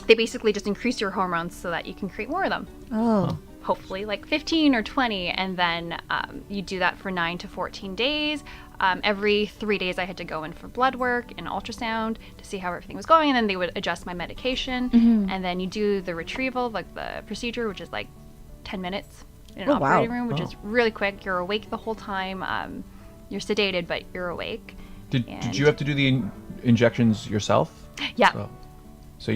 they basically just increase your hormones so that you can create more of them. Oh. hopefully like 15 or 20, and then you do that for 9 to 14 days. Every 3 days I had to go in for blood work and ultrasound to see how everything was going, and then they would adjust my medication. And then you do the retrieval, like the procedure, which is like 10 minutes in an operating room, which is really quick. You're awake the whole time. You're sedated, but you're awake. Did you have to do the injections yourself? Yeah. So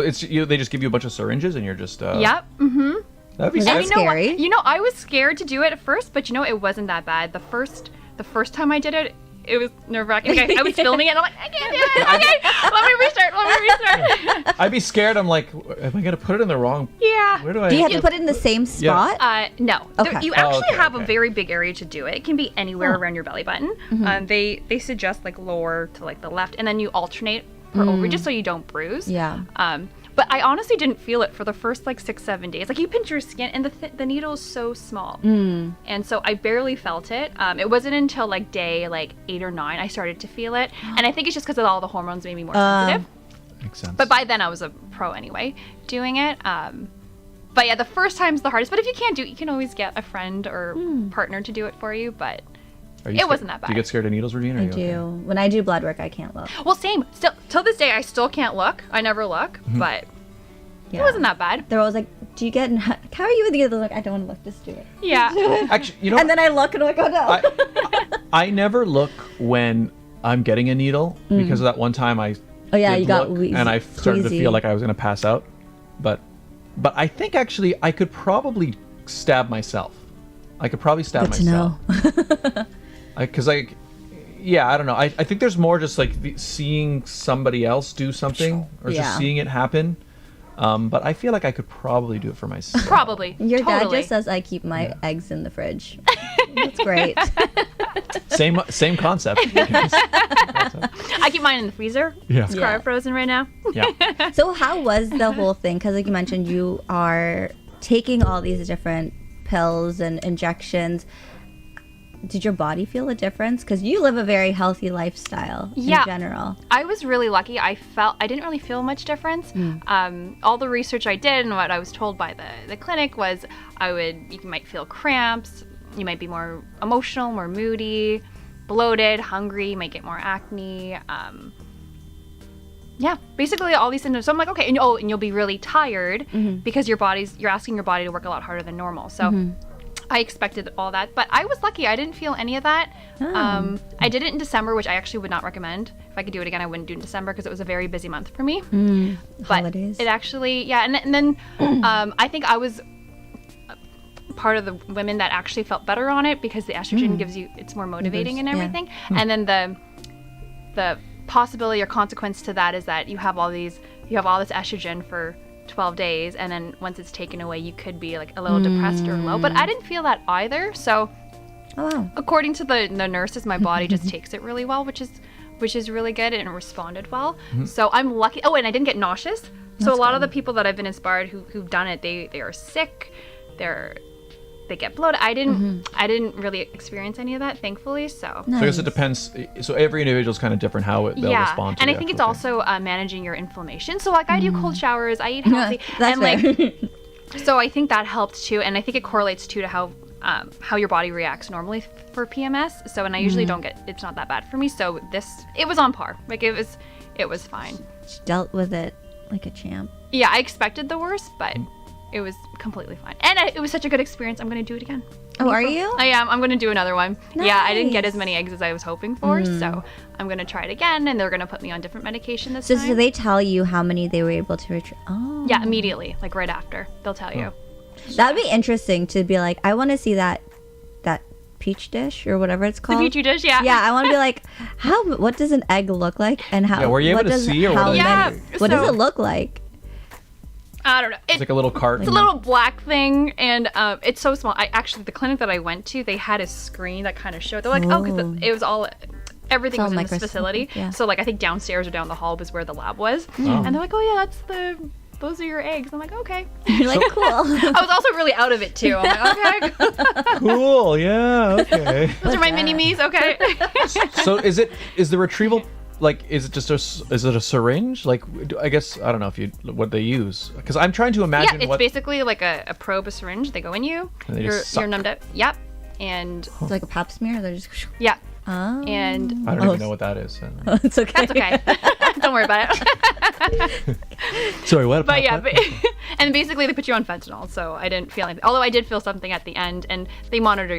it's they just give you a bunch of syringes and you're just Yep. Mm-hmm. That'd be That's scary. I was scared to do it at first, but it wasn't that bad. The first time I did it, it was nerve-wracking. I was filming it and I'm like, I can't do it. Okay, let me restart. I'd be scared. I'm like, am I gonna put it in the wrong? Yeah. Where do I? Do you have to put it in the same spot? No. Okay. You actually have a very big area to do it. It can be anywhere around your belly button. They suggest like lower to like the left, and then you alternate per ovary just so you don't bruise. Yeah. But I honestly didn't feel it for the first like 6-7 days. Like you pinch your skin and the needle is so small. And so I barely felt it. It wasn't until like day like 8 or 9 I started to feel it. And I think it's just because of all the hormones made me more sensitive. Makes sense. But by then I was a pro anyway doing it. But yeah, the first time's the hardest. But if you can't do it, you can always get a friend or partner to do it for you. But it wasn't that bad. Do you get scared of needles, Regine? I do. When I do blood work, I can't look. Well, same. Still, till this day, I still can't look. I never look, but it wasn't that bad. They're always like, "Do you get? How are you with the other look? I don't want to look. Just do it." Yeah. Actually, And then I look and I'm like, "Oh no." I never look when I'm getting a needle because of that one time I. Oh yeah, you got look, wheezy. and I started to feel like I was gonna pass out, but I think actually I could probably stab myself. I could probably stab Good myself. to know. Because I don't know. I think there's more just like seeing somebody else do something or just seeing it happen. But I feel like I could probably do it for myself. Probably. Your dad Totally. just says I keep my eggs in the fridge. That's great. Same concept. I keep mine in the freezer. Yeah. It's cryo frozen right now. Yeah. So how was the whole thing? Because like you mentioned, you are taking all these different pills and injections. Did your body feel a difference? Because you live a very healthy lifestyle in general. I was really lucky. I didn't really feel much difference. All the research I did and what I was told by the clinic was you might feel cramps, you might be more emotional, more moody, bloated, hungry, you might get more acne. Basically all these symptoms. So I'm like, okay, and you'll be really tired because you're asking your body to work a lot harder than normal. So I expected all that, but I was lucky. I didn't feel any of that. I did it in December, which I actually would not recommend. If I could do it again, I wouldn't do it in December because it was a very busy month for me. But Holidays. it actually, and then I think I was part of the women that actually felt better on it because the estrogen it's more motivating and everything. And then the possibility or consequence to that is that you have all this estrogen for 12 days, and then once it's taken away you could be like a little depressed or low, but I didn't feel that either. So according to the nurses, my body just takes it really well, which is really good, and it responded well. So I'm lucky. And I didn't get nauseous. So a lot of the people that I've been inspired who've done it, they are sick, they get bloated. I didn't really experience any of that, thankfully. So So I guess it depends. So every individual is kind of different how they'll respond to and the I think it's actual thing. also managing your inflammation. So like I do cold showers, I eat healthy, That's and so I think that helped too. And I think it correlates too to how your body reacts normally for PMS. So and I usually don't it's not that bad for me. So it was on par. Like it was fine. She dealt with it like a champ. Yeah, I expected the worst, but it was completely fine. And it was such a good experience. I'm going to do it again. Oh, are you? I am. I'm going to do another one. Nice. Yeah, I didn't get as many eggs as I was hoping for, so I'm going to try it again, and they're going to put me on different medication this time. So they tell you how many they were able to retrieve? Oh. Yeah, immediately, like right after. They'll tell you. That would be interesting to be like, I want to see that peach dish or whatever it's called. The Petri dish, yeah. Yeah, I want to be like, what does an egg look like, and how? Yeah, were you able what to does, see, or how what? many- Yeah, what does so- it look like? I don't know. It's like a little cart. It's a little black thing, and it's so small. The clinic that I went to, they had a screen that kind of showed. They're like, because it was all, everything was in this microscopic, facility. yeah. So like I think downstairs or down the hall was where the lab was, and they're like, oh yeah, those are your eggs. I'm like, okay. You're like, cool. I was also really out of it too. I'm like, okay. Cool. Yeah. Okay. Those are my mini me's. Okay. So is the retrieval like, is it just is it a syringe? Like, I guess I don't know what they use, because I'm trying to imagine. Yeah, it's basically like a probe, a syringe. They go in you. And they just You're suck. numbed out. Yep. And It's like a pap smear. They're just. yeah. Oh. And I don't even know what that is. Oh, it's okay. that's okay. Don't worry about it. Sorry, what? But yeah, and basically they put you on fentanyl, so I didn't feel anything. Although I did feel something at the end, and they monitor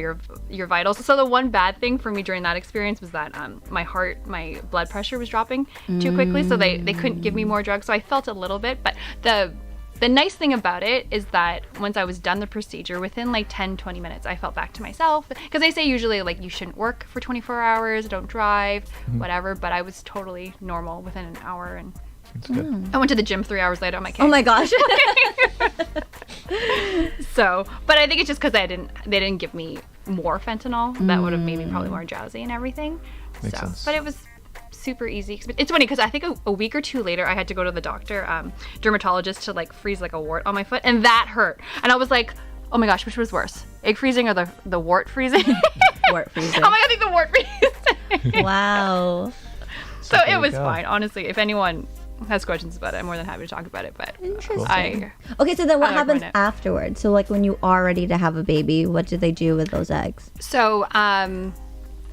your vitals. So the one bad thing for me during that experience was that my blood pressure was dropping too quickly, so they couldn't give me more drugs. So I felt a little bit, but the nice thing about it is that once I was done the procedure, within like 10-20 minutes, I felt back to myself. Because they say usually like you shouldn't work for 24 hours, don't drive, whatever. But I was totally normal within an hour, and That's good. I went to the gym 3 hours later. I'm like, Oh my gosh. So, but I think it's just because they didn't give me more fentanyl. That would have made me probably more drowsy and everything. Makes sense. But it was super easy. It's funny because I think a week or two later I had to go to the doctor, dermatologist, to like freeze like a wart on my foot, and that hurt. And I was like, oh my gosh, which was worse, egg freezing or the wart freezing? Wart freezing. Oh my god, I think the wart freezing. Wow. So there it you was go. fine, honestly. If anyone has questions about it, I'm more than happy to talk about it. But Interesting. Okay, so then what I happens recommend it. afterwards? So like when you are ready to have a baby, what do they do with those eggs? So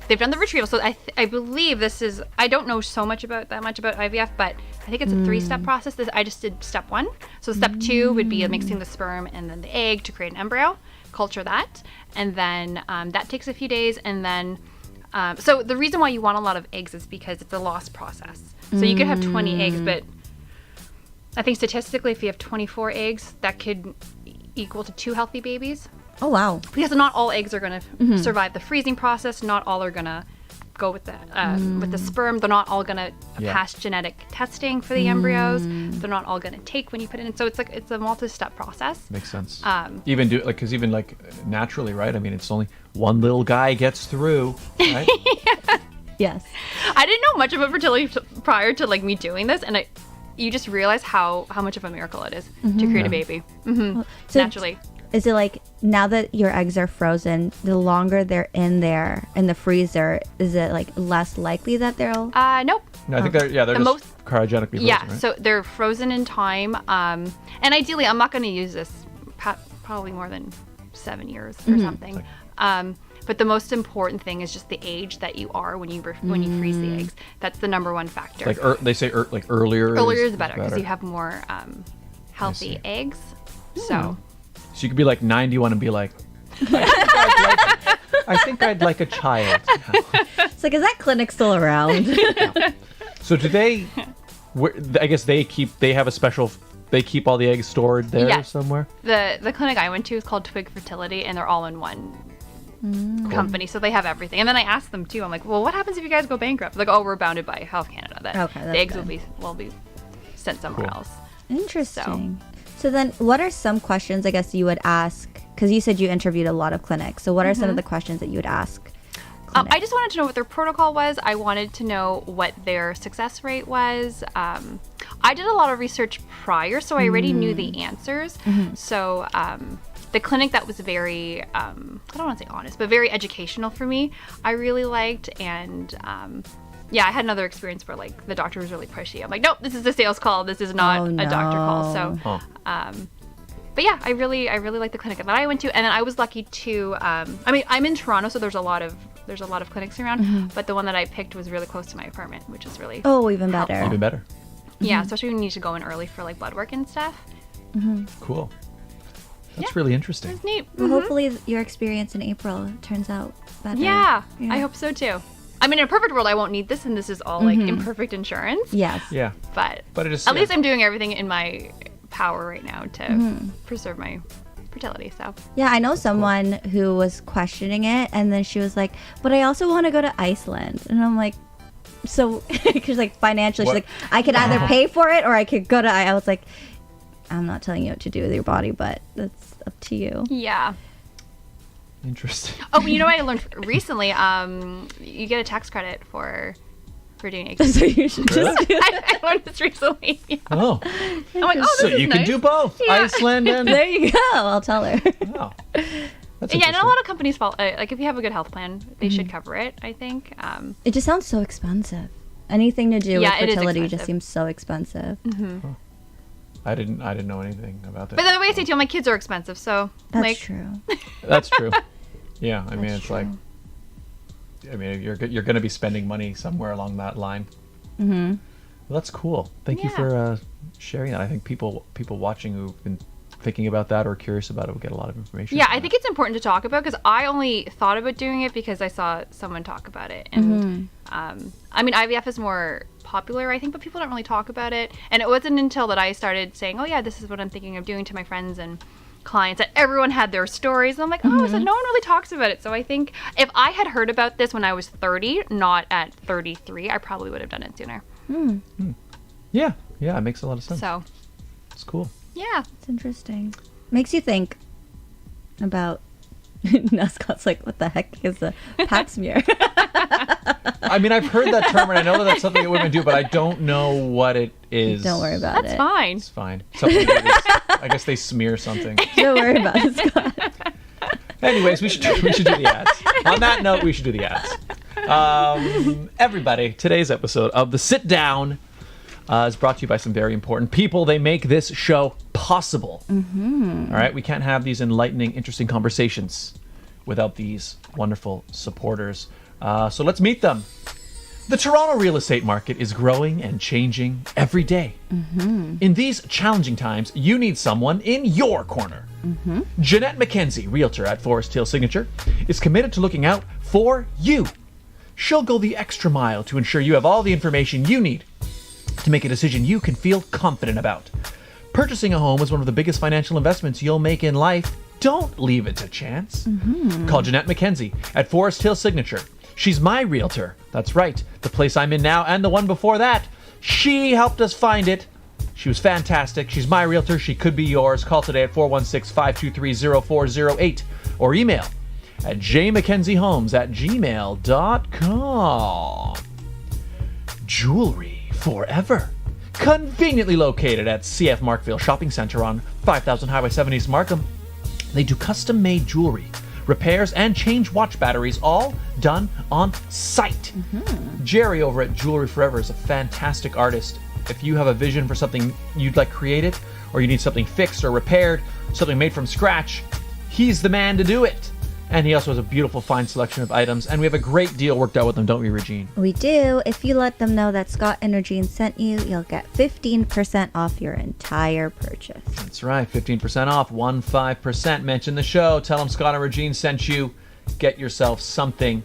they've done the retrieval. So I believe this is, I don't know so much about IVF, but I think it's a 3-step process. I just did step 1. So step 2 would be mixing the sperm and then the egg to create an embryo, culture that, and then that takes a few days, and then so the reason why you want a lot of eggs is because it's a loss process. So you could have 20 eggs, but I think statistically if you have 24 eggs, that could equal to 2 healthy babies. Oh wow. Because not all eggs are going to survive the freezing process. Not all are going to go with the sperm. They're not all going to pass genetic testing for the embryos. They're not all going to take when you put it in. So it's a multi-step process. Makes sense. Even naturally, right? I mean, it's only one little guy gets through, right? Yes. I didn't know much about fertility prior to like me doing this, and you just realize how much of a miracle it is to create a baby So naturally. Is it like now that your eggs are frozen, the longer they're in there in the freezer, is it like less likely that they'll? Nope. No, I think they're just most- cryogenically frozen, Yeah, right? so they're frozen in time. And ideally, I'm not going to use this probably more than 7 years or something. But the most important thing is just the age that you are when you freeze the eggs. That's the number one factor. Like they say, earlier. Earlier is better because you have more healthy eggs. So you could be like 91 and be like, I think I'd like a child. It's like, is that clinic still around? So do they? I guess they have a special. They keep all the eggs stored there Yes. somewhere. The clinic I went to is called Twig Fertility, and they're all in one company, so they have everything. And then I asked them too. I'm like, well, what happens if you guys go bankrupt? Like, oh, we're bounded by Health Canada. That Okay, the that's eggs good. will be sent somewhere Cool. else. Interesting. So then, what are some questions I guess you would ask? Because you said you interviewed a lot of clinics. So what are some of the questions that you would ask? I just wanted to know what their protocol was. I wanted to know what their success rate was. I did a lot of research prior, so I already knew the answers. So the clinic that was very, I don't want to say honest, but very educational for me, I really liked. And yeah, I had another experience where like the doctor was really pushy. I'm like, nope, this is a sales call. This is not a doctor call. So, but yeah, I really like the clinic that I went to, and then I was lucky to. I mean, I'm in Toronto, so there's a lot of clinics around. But the one that I picked was really close to my apartment, which is really Oh, even better. Even better. yeah, especially when you need to go in early for like blood work and stuff. Cool. That's really interesting. It's neat. Well, hopefully your experience in April turns out better. Yeah, I hope so too. I mean, in a perfect world, I won't need this, and this is all like imperfect insurance. Yes. Yeah. But But it is. at least I'm doing everything in my power right now to preserve my fertility. So Yeah, I know someone who was questioning it, and then she was like, "But I also want to go to Iceland," and I'm like, "So," because like financially, What? she's like, "I could either pay for it or I could go to." I was like, "I'm not telling you what to do with your body, but that's up to you." yeah. Interesting. Oh, you know what I learned recently? You get a tax credit for doing egg. So you should just do I learned this recently. Yeah. Oh, I'm like, oh, so this is you nice. can do both, Yeah. Iceland and. There you go. I'll tell her. Wow. That's Yeah, and a interesting. lot of companies fall like if you have a good health plan, they should cover it. I think. It just sounds so expensive. Anything to do with it is fertility just expensive. seems so expensive. I didn't know anything about that. But the way I say too, my kids are expensive, so That's true. That's true. Yeah, I mean, it's true. like, I mean, you're going to be spending money somewhere along that line. Mm-hmm. Well, that's cool. Thank you for sharing that. I think people watching who've been thinking about that or curious about it will get a lot of information. Yeah, from I think it's important to talk about because I only thought about doing it because I saw someone talk about it. And I mean, IVF is more popular, I think, but people don't really talk about it. And it wasn't until that I started saying, oh yeah, this is what I'm thinking of doing to my friends and clients, that everyone had their stories. And I'm like, oh, so no one really talks about it. So I think if I had heard about this when I was 30, not at 33, I probably would have done it sooner. Yeah, it makes a lot of sense. So, It's cool. yeah. It's interesting. Makes you think about. Now Scott's like, what the heck is a pap smear? I mean, I've heard that term, and I know that that's something that women do, but I don't know what it is. Don't worry about That's it. fine. It's fine. Something that is, I guess they smear something. Don't worry about it, Scott. Anyways, we should do the ads. On that note, we should do the ads. Everybody, today's episode of The Sit Down is brought to you by some very important people. They make this show possible. All right, we can't have these enlightening, interesting conversations without these wonderful supporters. So let's meet them. The Toronto real estate market is growing and changing every day. In these challenging times, you need someone in your corner. Jeanette McKenzie, Realtor at Forest Hill Signature, is committed to looking out for you. She'll go the extra mile to ensure you have all the information you need to make a decision you can feel confident about. Purchasing a home is one of the biggest financial investments you'll make in life. Don't leave it to chance. Call Jeanette McKenzie at Forest Hill Signature. She's my realtor. That's right, the place I'm in now and the one before that. She helped us find it. She was fantastic. She's my realtor. She could be yours. Call today at 416-523-0408 or email at jmckenziehomes@gmail.com. Jewelry forever. Conveniently located at CF Markville Shopping Center on 5000 Highway 70 East Markham. They do custom-made jewelry, repairs, and change watch batteries, all done on site. Jerry over at Jewelry Forever is a fantastic artist. If you have a vision for something you'd like created, or you need something fixed or repaired, something made from scratch, he's the man to do it. And he also has a beautiful, fine selection of items, and we have a great deal worked out with them, don't we, Regine? We do. If you let them know that Scott and Regine sent you, you'll get 15% off your entire purchase. That's right, 15% off, 15%. Mention the show, tell them Scott and Regine sent you. Get yourself something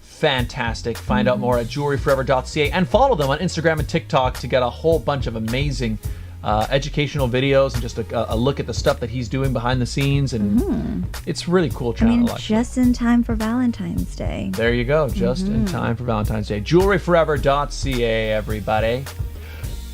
fantastic. Find out more at jewelryforever.ca and follow them on Instagram and TikTok to get a whole bunch of amazing educational videos and just a look at the stuff that he's doing behind the scenes. And it's really cool channel. Just in time for Valentine's Day. There you go, just in time for Valentine's Day. Jewelryforever.ca, everybody.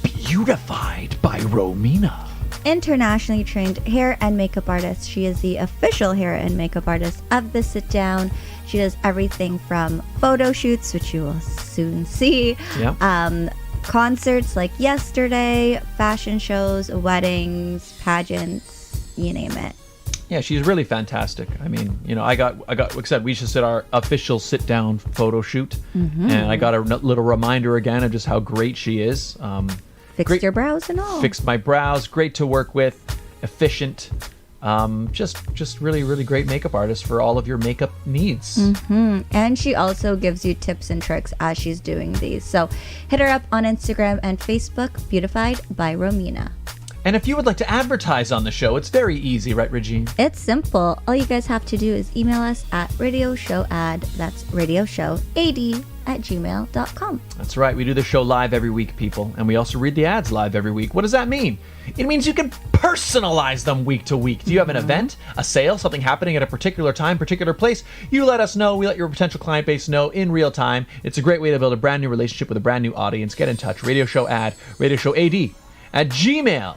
Beautified by Romina. Internationally trained hair and makeup artist. She is the official hair and makeup artist of The Sit Down. She does everything from photo shoots, which you will soon see, concerts like yesterday, fashion shows, weddings, pageants, you name it. Yeah, she's really fantastic. I mean, you know, I got, like I said, we just did our official sit down photo shoot, and I got a little reminder again of just how great she is. Fixed your brows and all. Fixed my brows. Great to work with. Efficient. Just really, really great makeup artist for all of your makeup needs. And she also gives you tips and tricks as she's doing these. So hit her up on Instagram and Facebook, Beautified by Romina. And if you would like to advertise on the show, it's very easy, right, Regine? It's simple. All you guys have to do is email us at radioshowad, that's radioshowad@gmail.com. That's right. We do the show live every week, people. And we also read the ads live every week. What does that mean? It means you can personalize them week to week. Do you have an event, a sale, something happening at a particular time, particular place? You let us know. We let your potential client base know in real time. It's a great way to build a brand new relationship with a brand new audience. Get in touch. radioshowad@gmail.com.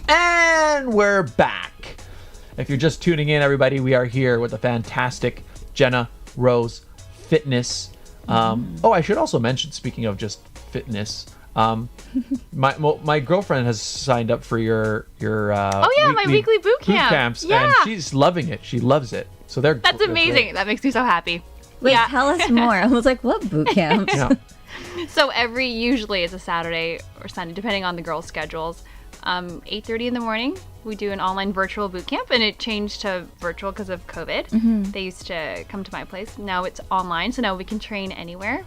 And we're back. If you're just tuning in, everybody, we are here with the fantastic Jenna Rose Fitness. I should also mention, speaking of just fitness, my girlfriend has signed up for your my weekly boot camps. And she's loving it. She loves it. So that's amazing. That makes me so happy. Wait, Yeah. tell us more. I was like, what boot camps? Yeah. So usually it's a Saturday or Sunday, depending on the girls' schedules. 8:30 in the morning, we do an online virtual boot camp, and it changed to virtual because of COVID. They used to come to my place. Now it's online, so now we can train anywhere.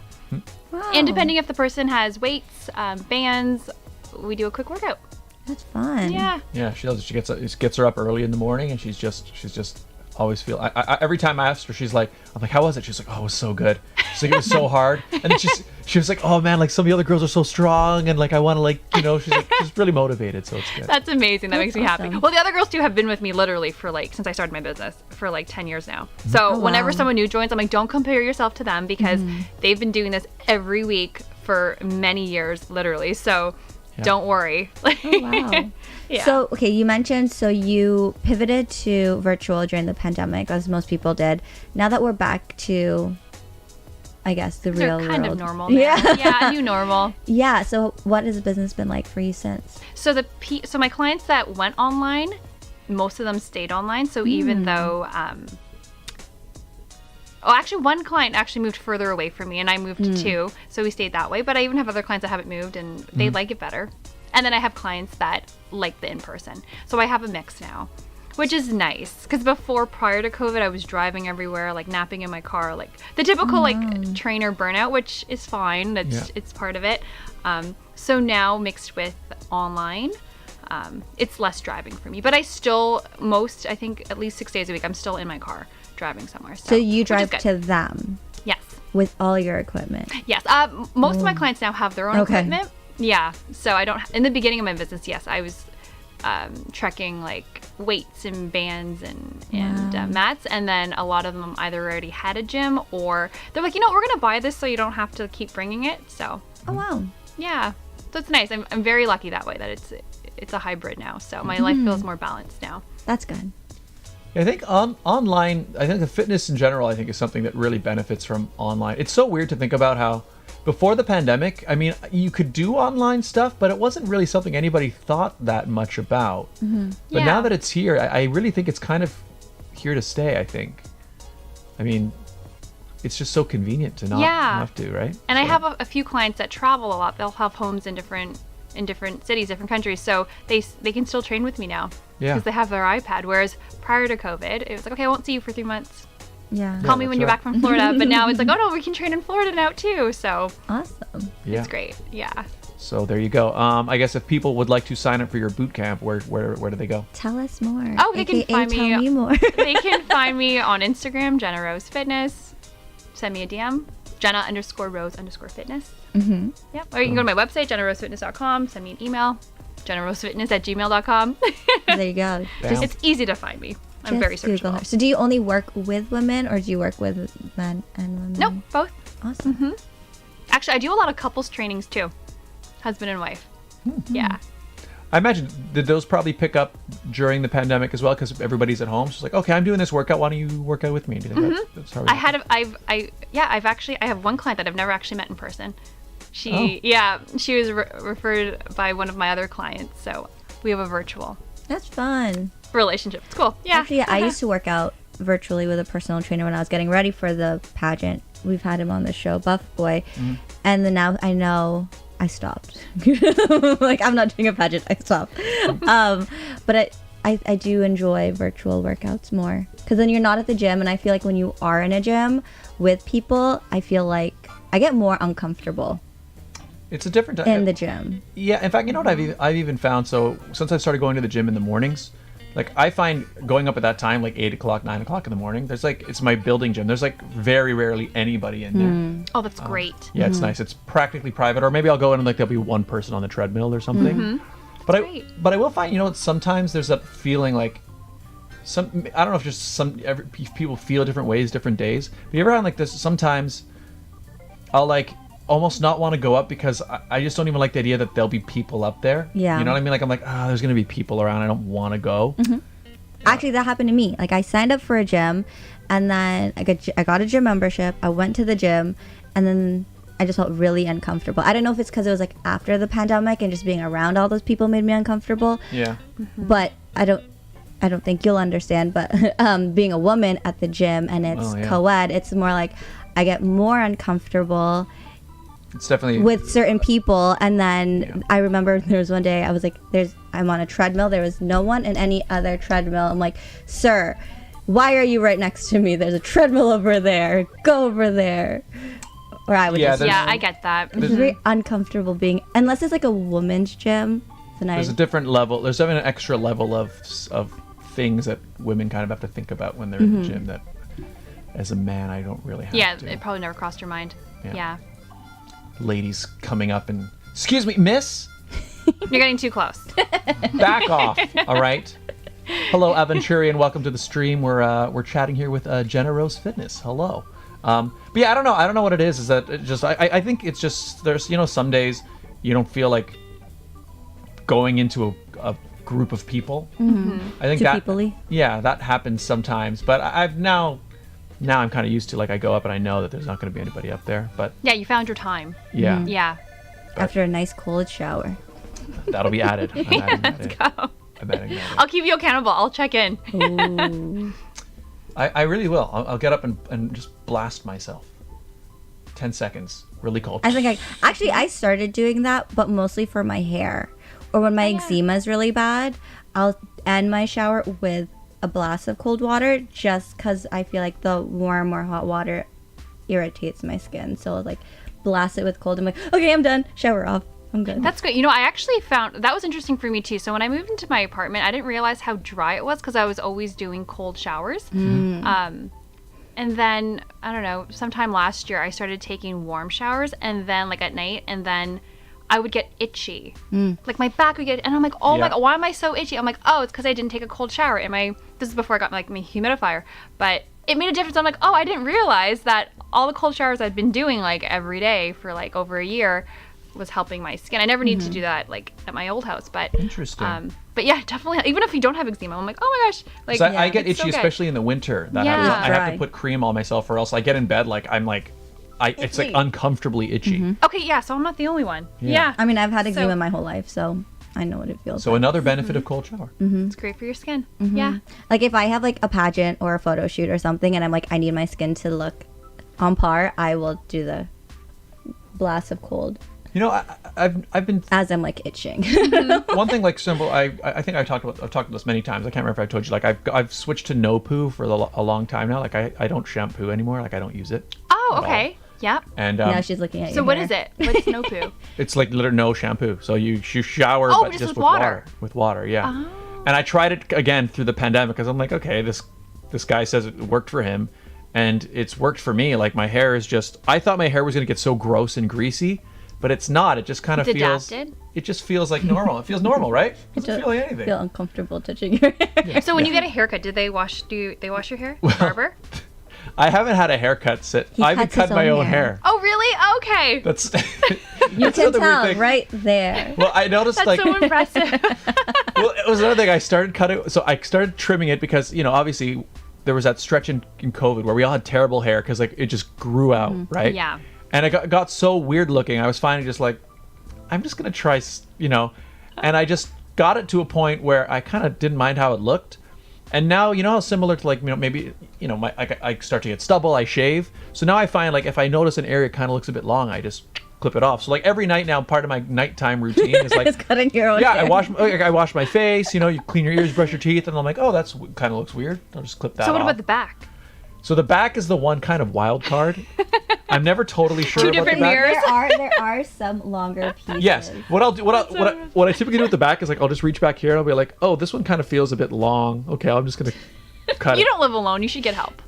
Wow. And depending if the person has weights, bands, we do a quick workout. That's fun. Yeah. Yeah, she does. She gets her up early in the morning, and she's just always feel. I every time I asked her, I'm like, how was it? She's like, oh, it was so good. She's like, it was so hard. And then she was like, oh man, like some of the other girls are so strong, and like I want to like, she's really motivated, so it's good. That's amazing. That makes me happy. awesome. Well, the other girls too have been with me literally for since I started my business for 10 years now. So whenever someone new joins, I'm like, don't compare yourself to them because they've been doing this every week for many years, literally. So don't worry. Oh, wow. Yeah. So, okay, you mentioned, so you pivoted to virtual during the pandemic, as most people did. Now that we're back to, I guess, the real They're kind world. of normal. Now. Yeah, new normal. Yeah, so what has the business been like for you since? So so my clients that went online, most of them stayed online. So even though, actually one client actually moved further away from me, and I moved to 2, so we stayed that way. But I even have other clients that haven't moved, and they like it better. And then I have clients that like the in-person. So I have a mix now, which is nice. Because prior to COVID, I was driving everywhere, like napping in my car, like the typical trainer burnout, which is fine. It's part of it. So now mixed with online, it's less driving for me. But I still, I think at least 6 days a week, I'm still in my car driving somewhere. So you drive to them? Yes. With all your equipment? Yes. Most of my clients now have their own equipment. Yeah. So I don't, in the beginning of my business, yes, I was trekking like weights and bands and mats. And then a lot of them either already had a gym or they're like, we're going to buy this so you don't have to keep bringing it. So. Oh, wow. Yeah. So it's nice. I'm very lucky that way that it's a hybrid now. So my life feels more balanced now. That's good. I think online, I think the fitness in general, I think is something that really benefits from online. It's so weird to think about how before the pandemic, I mean, you could do online stuff, but it wasn't really something anybody thought that much about. But now that it's here, I really think it's kind of here to stay, I think. I mean, it's just so convenient to not have to, right? And I have a few clients that travel a lot. They'll have homes in different cities, different countries, so they can still train with me now because they have their iPad. Whereas prior to COVID, it was like, okay, I won't see you for 3 months. Yeah. Call me when you're back from Florida. But now it's like, oh no, we can train in Florida now too. So Awesome. Yeah. it's great. Yeah. So there you go. I guess if people would like to sign up for your boot camp, where do they go? Tell us more. Oh, they can AKA find me. Tell me more. They can find me on Instagram, Jenna Rose Fitness. Send me a DM, Jenna_Rose_Fitness. Yep. Or you can go to my website, JennaRoseFitness.com. Send me an email, JennaRoseFitness@gmail.com. There you go. Bam. It's easy to find me. I'm very Just Google searchable. her. So do you only work with women or do you work with men and women? Nope, both. Awesome. Actually, I do a lot of couples trainings too, husband and wife. Yeah. I imagine, did those probably pick up during the pandemic as well? Because everybody's at home. So it's like, okay, I'm doing this workout. Why don't you work out with me? Do you think that's how I have one client that I've never actually met in person. She was referred by one of my other clients. So we have a virtual That's fun. relationship. It's cool. Yeah. Actually, I used to work out virtually with a personal trainer when I was getting ready for the pageant. We've had him on the show, Buff Boy. And then now I know I stopped. Like, I'm not doing a pageant. I stopped. But I do enjoy virtual workouts more. Because then you're not at the gym. And I feel like when you are in a gym with people, I feel like I get more uncomfortable It's a different in the gym. Yeah, in fact, you know what I've even found? So since I've started going to the gym in the mornings, like I find going up at that time, like 8 o'clock, 9 o'clock in the morning, there's like, it's my building gym. There's like very rarely anybody in there. Oh, that's great. Yeah, it's nice. It's practically private. Or maybe I'll go in and like there'll be one person on the treadmill or something. But I will find, sometimes there's that feeling like I don't know if just people feel different ways, different days. But you ever had like this? Sometimes I'll like almost not want to go up because I just don't even like the idea that there'll be people up there. Yeah. You know what I mean? Like I'm like, there's going to be people around. I don't want to go. Actually, that happened to me. Like, I signed up for a gym, and then I got a gym membership. I went to the gym, and then I just felt really uncomfortable. I don't know if it's because it was like after the pandemic and just being around all those people made me uncomfortable. Yeah. But I don't think you'll understand. But being a woman at the gym and it's co-ed, it's more like I get more uncomfortable It's definitely with certain people. And then I remember there was one day I was like, I'm on a treadmill. There was no one in any other treadmill. I'm like, sir, why are you right next to me? There's a treadmill over there. Go over there. Or I would just... Yeah, I get that. It's very uncomfortable being... Unless it's like a woman's gym. Then there's a different level. There's even an extra level of things that women kind of have to think about when they're in the gym that as a man I don't really have to. It probably never crossed your mind. Yeah. Ladies coming up and, excuse me, miss? You're getting too close. Back off, all right? Hello, Aventurian. Welcome to the stream. We're chatting here with Jenna Rose Fitness. Hello. But yeah, I don't know what it is. Is that it just I think it's just there's some days you don't feel like going into a group of people. I think that happens sometimes. But now I'm kind of used to, like, I go up and I know that there's not going to be anybody up there. But yeah, you found your time. Yeah. Yeah. After a nice cold shower. That'll be added. I'm adding that in. Go. I'm adding that in. I'll keep you accountable. I'll check in. Ooh. I really will. I'll get up and just blast myself. 10 seconds. Really cold. I think I started doing that, but mostly for my hair. Or when my eczema is really bad, I'll end my shower with a blast of cold water just because I feel like the warm or hot water irritates my skin. So I'll, like, blast it with cold. I'm like, okay, I'm done. Shower off. I'm good. That's good. I actually found that was interesting for me too. So when I moved into my apartment, I didn't realize how dry it was because I was always doing cold showers. And then, I don't know, sometime last year I started taking warm showers and then, like, at night, and then I would get itchy. Like, my back would get, and I'm like, oh my God, why am I so itchy? I'm like, oh, it's because I didn't take a cold shower. This is before I got, like, my humidifier. But it made a difference. I'm like, oh, I didn't realize that all the cold showers I'd been doing, like, every day for, like, over a year was helping my skin. I never need to do that, like, at my old house. But interesting. But yeah, definitely. Even if you don't have eczema, I'm like, oh my gosh. Like, I get itchy, especially in the winter. That happens. I have Dry. to put cream on myself, or else I get in bed it's like uncomfortably itchy. Okay, yeah. So I'm not the only one. Yeah. I mean, I've had eczema my whole life, so I know what it feels So like. another benefit of cold shower. It's great for your skin. Yeah. Like, if I have, like, a pageant or a photo shoot or something, and I'm like, I need my skin to look on par, I will do the blast of cold. I've been as I'm, like, itching. one thing, like, simple. I think I've talked about this many times. I can't remember if I told you. Like, I've switched to no poo for a long time now. Like, I don't shampoo anymore. Like, I don't use it. Oh, okay. Yep. And Now she's looking at you. So what is it? What's no poo? it's like literally no shampoo. So you shower, but just with water. With water, yeah. Oh. And I tried it again through the pandemic because I'm like, okay, this guy says it worked for him, and it's worked for me. Like, my hair is just. I thought my hair was gonna get so gross and greasy. But it's not. It just kind of feels. Adapted? It just feels like normal. It feels normal, right? It doesn't feel like anything. Feel uncomfortable touching your hair. So when you get a haircut, do they wash your hair? Barber? I haven't had a haircut I haven't cut my own hair. Oh, really? Okay. That's. You can tell right there. Well, I noticed That's so impressive. Well, it was another thing. I started cutting. So I started trimming it because obviously there was that stretch in COVID where we all had terrible hair because, like, it just grew out, right? Yeah. And it got so weird looking. I was finally just like, I'm just going to try, and I just got it to a point where I kind of didn't mind how it looked. And now, how similar to, like, maybe, I start to get stubble, I shave. So now I find, like, if I notice an area kind of looks a bit long, I just clip it off. So, like, every night now, part of my nighttime routine is like, it's cutting your own hair. I wash my face, you clean your ears, brush your teeth, and I'm like, oh, that's kind of looks weird. I'll just clip that off. So what about the back? So the back is the one kind of wild card. I'm never totally sure about the back. mirrors. There are some longer pieces. Yes. What I typically do with the back is, like, I'll just reach back here and I'll be like, oh, this one kind of feels a bit long. Okay, I'm just gonna cut it. You don't live alone. You should get help.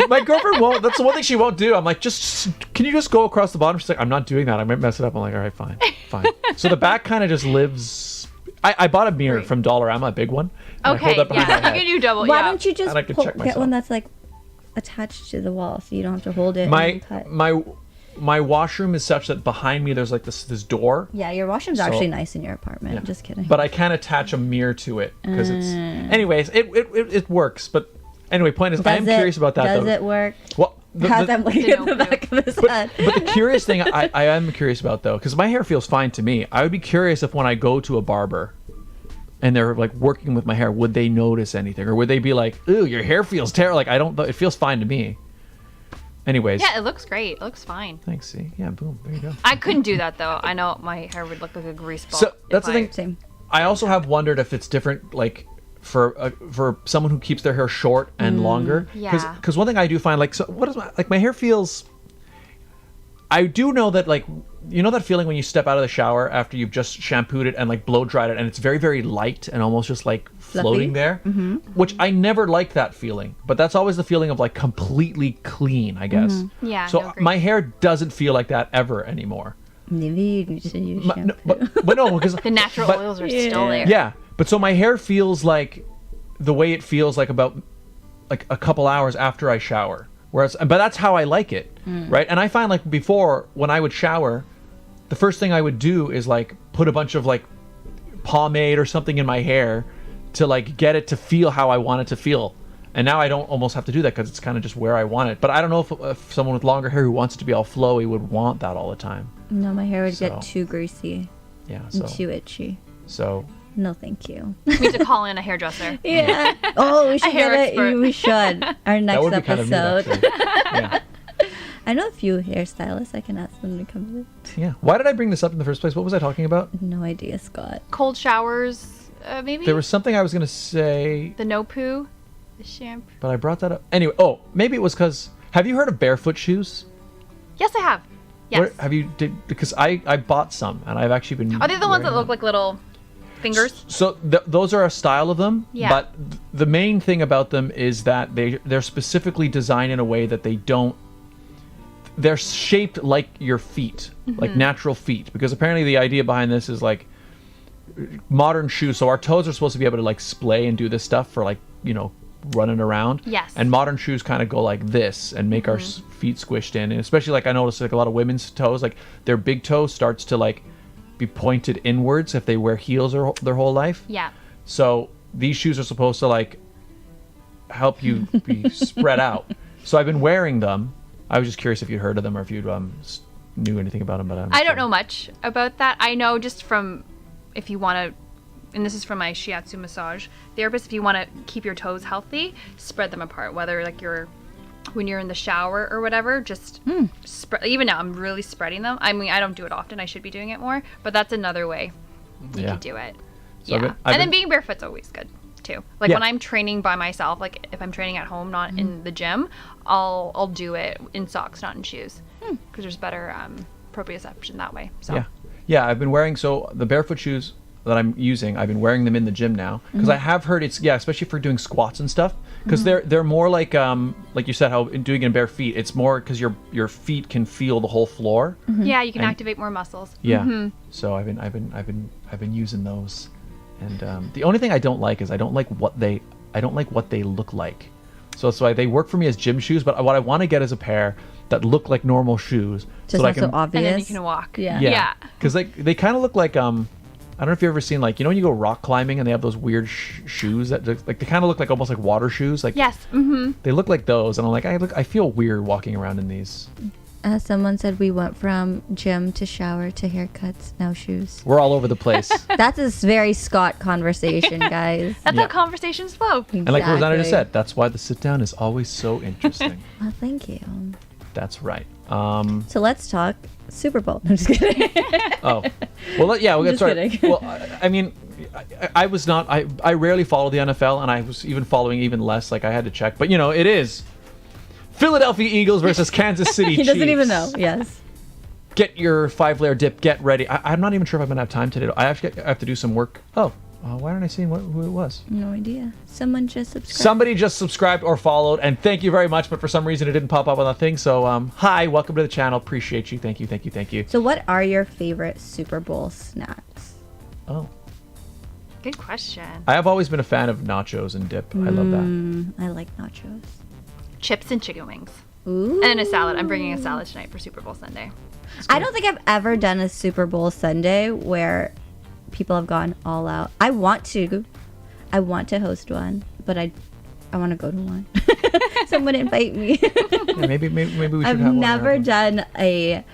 My girlfriend won't. That's the one thing she won't do. I'm like, can you just go across the bottom? She's like, I'm not doing that. I might mess it up. I'm like, all right, fine. So the back kind of just lives. I bought a mirror from Dollarama, a big one. Okay. Yeah. You can do double. Why don't you just check get one that's, like, attached to the wall so you don't have to hold it? My washroom is such that behind me there's, like, this door. Yeah, your washroom's actually nice in your apartment. Yeah. Just kidding. But I can't attach a mirror to it because it's. Anyways, it works. But anyway, point is, I am curious about that. Does it work? Well, How's I'm looking at the back of his head. But the curious thing I am curious about, though, because my hair feels fine to me. I would be curious if when I go to a barber and they're, like, working with my hair, would they notice anything, or would they be like, "Ooh, your hair feels terrible"? Like, I don't. It feels fine to me. Anyways. Yeah, it looks great. It looks fine. Thanks. See, yeah, boom, there you go. I couldn't do that though. I know my hair would look like a grease ball. So that's the thing. Same. I also have wondered if it's different, like for someone who keeps their hair short and longer. Yeah. Because one thing I do find, like, so what is my hair feels. I do know that, like, you know that feeling when you step out of the shower after you've just shampooed it and like blow dried it, and it's very, very light and almost just like floating there, which I never liked that feeling. But that's always the feeling of like completely clean, I guess. Yeah. So no, grease. my hair doesn't feel like that ever anymore. Maybe you need to use No, shampoo. but no, because the natural oils are still there. yeah, but so my hair feels like the way it feels like about like a couple hours after I shower. Whereas, but that's how I like it, right? And I find like before when I would shower, the first thing I would do is like put a bunch of like pomade or something in my hair to like get it to feel how I want it to feel. And now I don't almost have to do that because it's kind of just where I want it. But I don't know if someone with longer hair who wants it to be all flowy would want that all the time. No, my hair would So. get too greasy Yeah. and So too itchy. so No, thank you. We need to call in a hairdresser. Yeah. Oh, we should hair get expert. it. We should. Our that next would be kind of neat, episode. actually. Yeah. I know a few hairstylists. I can ask them to come in. Yeah. Why did I bring this up in the first place? What was I talking about? No idea, Scott. Cold showers, maybe. There was something I was going to say, the no poo, the shampoo. but I brought that up. Anyway, oh, maybe it was because, have you heard of barefoot shoes? Yes, I have. Yes. Have you, because I bought some and I've actually been. Are they the ones that wearing look them. like little fingers? So those are a style of them, Yeah. but the main thing about them is that they're specifically designed in a way that they're shaped like your feet, like natural feet, because apparently the idea behind this is like modern shoes. So our toes are supposed to be able to like splay and do this stuff for like, you know, running around. Yes. And modern shoes kind of go like this and make our feet squished in. And especially like I noticed like a lot of women's toes, like their big toe starts to like be pointed inwards if they wear heels their whole life. Yeah. So these shoes are supposed to like help you be spread out. So I've been wearing them. I was just curious if you'd heard of them or if you'd knew anything about them, but I don't know much about that. I know just from if you want to, and this is from my shiatsu massage therapist, if you want to keep your toes healthy, spread them apart, whether like when you're in the shower or whatever, just spread. Even now I'm really spreading them. I mean, I don't do it often. I should be doing it more, but that's another way you could do it. So yeah. I've And then been- being barefoot's always good too. Like Yeah. when I'm training by myself, like if I'm training at home, not in the gym, I'll do it in socks, not in shoes, because there's better proprioception that way. So Yeah, I've been wearing, so the barefoot shoes that I'm using, I've been wearing them in the gym now because I have heard it's, especially for doing squats and stuff, because they're more like you said, how in doing it in bare feet, it's more because your feet can feel the whole floor. yeah, you can activate more muscles. Yeah. So I've been using those, and the only thing I don't like is I don't like what they look like. So that's why they work for me as gym shoes, but what I want to get is a pair that look like normal shoes, Just so that I not can. so obvious. And then you can walk. Yeah. Yeah. Because they kind of look like I don't know if you've ever seen, like, you know when you go rock climbing and they have those weird shoes that like they kind of look like almost like water shoes, like Yes. Mm-hmm. they look like those, and I'm like I feel weird walking around in these. Someone said we went from gym to shower to haircuts, now shoes. We're all over the place. That's a very Scott conversation, guys. That's Yeah. how conversations flow. And like Rosanna just said, that's why the sit down is always so interesting. Well, thank you. That's right. So let's talk Super Bowl. I'm just kidding. Oh, well, yeah, we'll get Just started. kidding. Well, I mean, I was not. I rarely follow the NFL, and I was even following even less. Like I had to check, but you know, it is Philadelphia Eagles versus Kansas City He Chiefs. doesn't even know. Yes. Get your 5-layer dip. Get ready. I'm not even sure if I'm gonna have time today. I actually have to do some work. Oh, why aren't I seeing who it was? No idea. Someone just subscribed. Somebody just subscribed or followed, and thank you very much. But for some reason, it didn't pop up on the thing. So, hi, welcome to the channel. Appreciate you. Thank you. So what are your favorite Super Bowl snacks? Oh, Good question. I have always been a fan of nachos and dip. I love that. I like nachos. Chips and chicken wings. Ooh. And a salad. I'm bringing a salad tonight for Super Bowl Sunday. I don't think I've ever done a Super Bowl Sunday where people have gone all out. I want to host one, but I want to go to one. Someone invite me. Yeah, maybe we should I've have one. never done a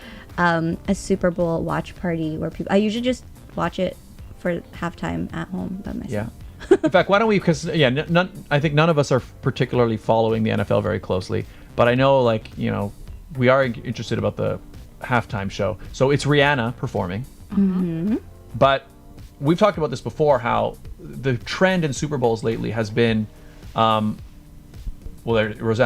Super Bowl watch party where people. I usually just watch it for halftime at home by myself. Yeah. In fact, why don't we? Because I think none of us are particularly following the NFL very closely, but I know, like, we are interested about the halftime show. So it's Rihanna performing, but we've talked about this before. How the trend in Super Bowls lately has been, Rosanna,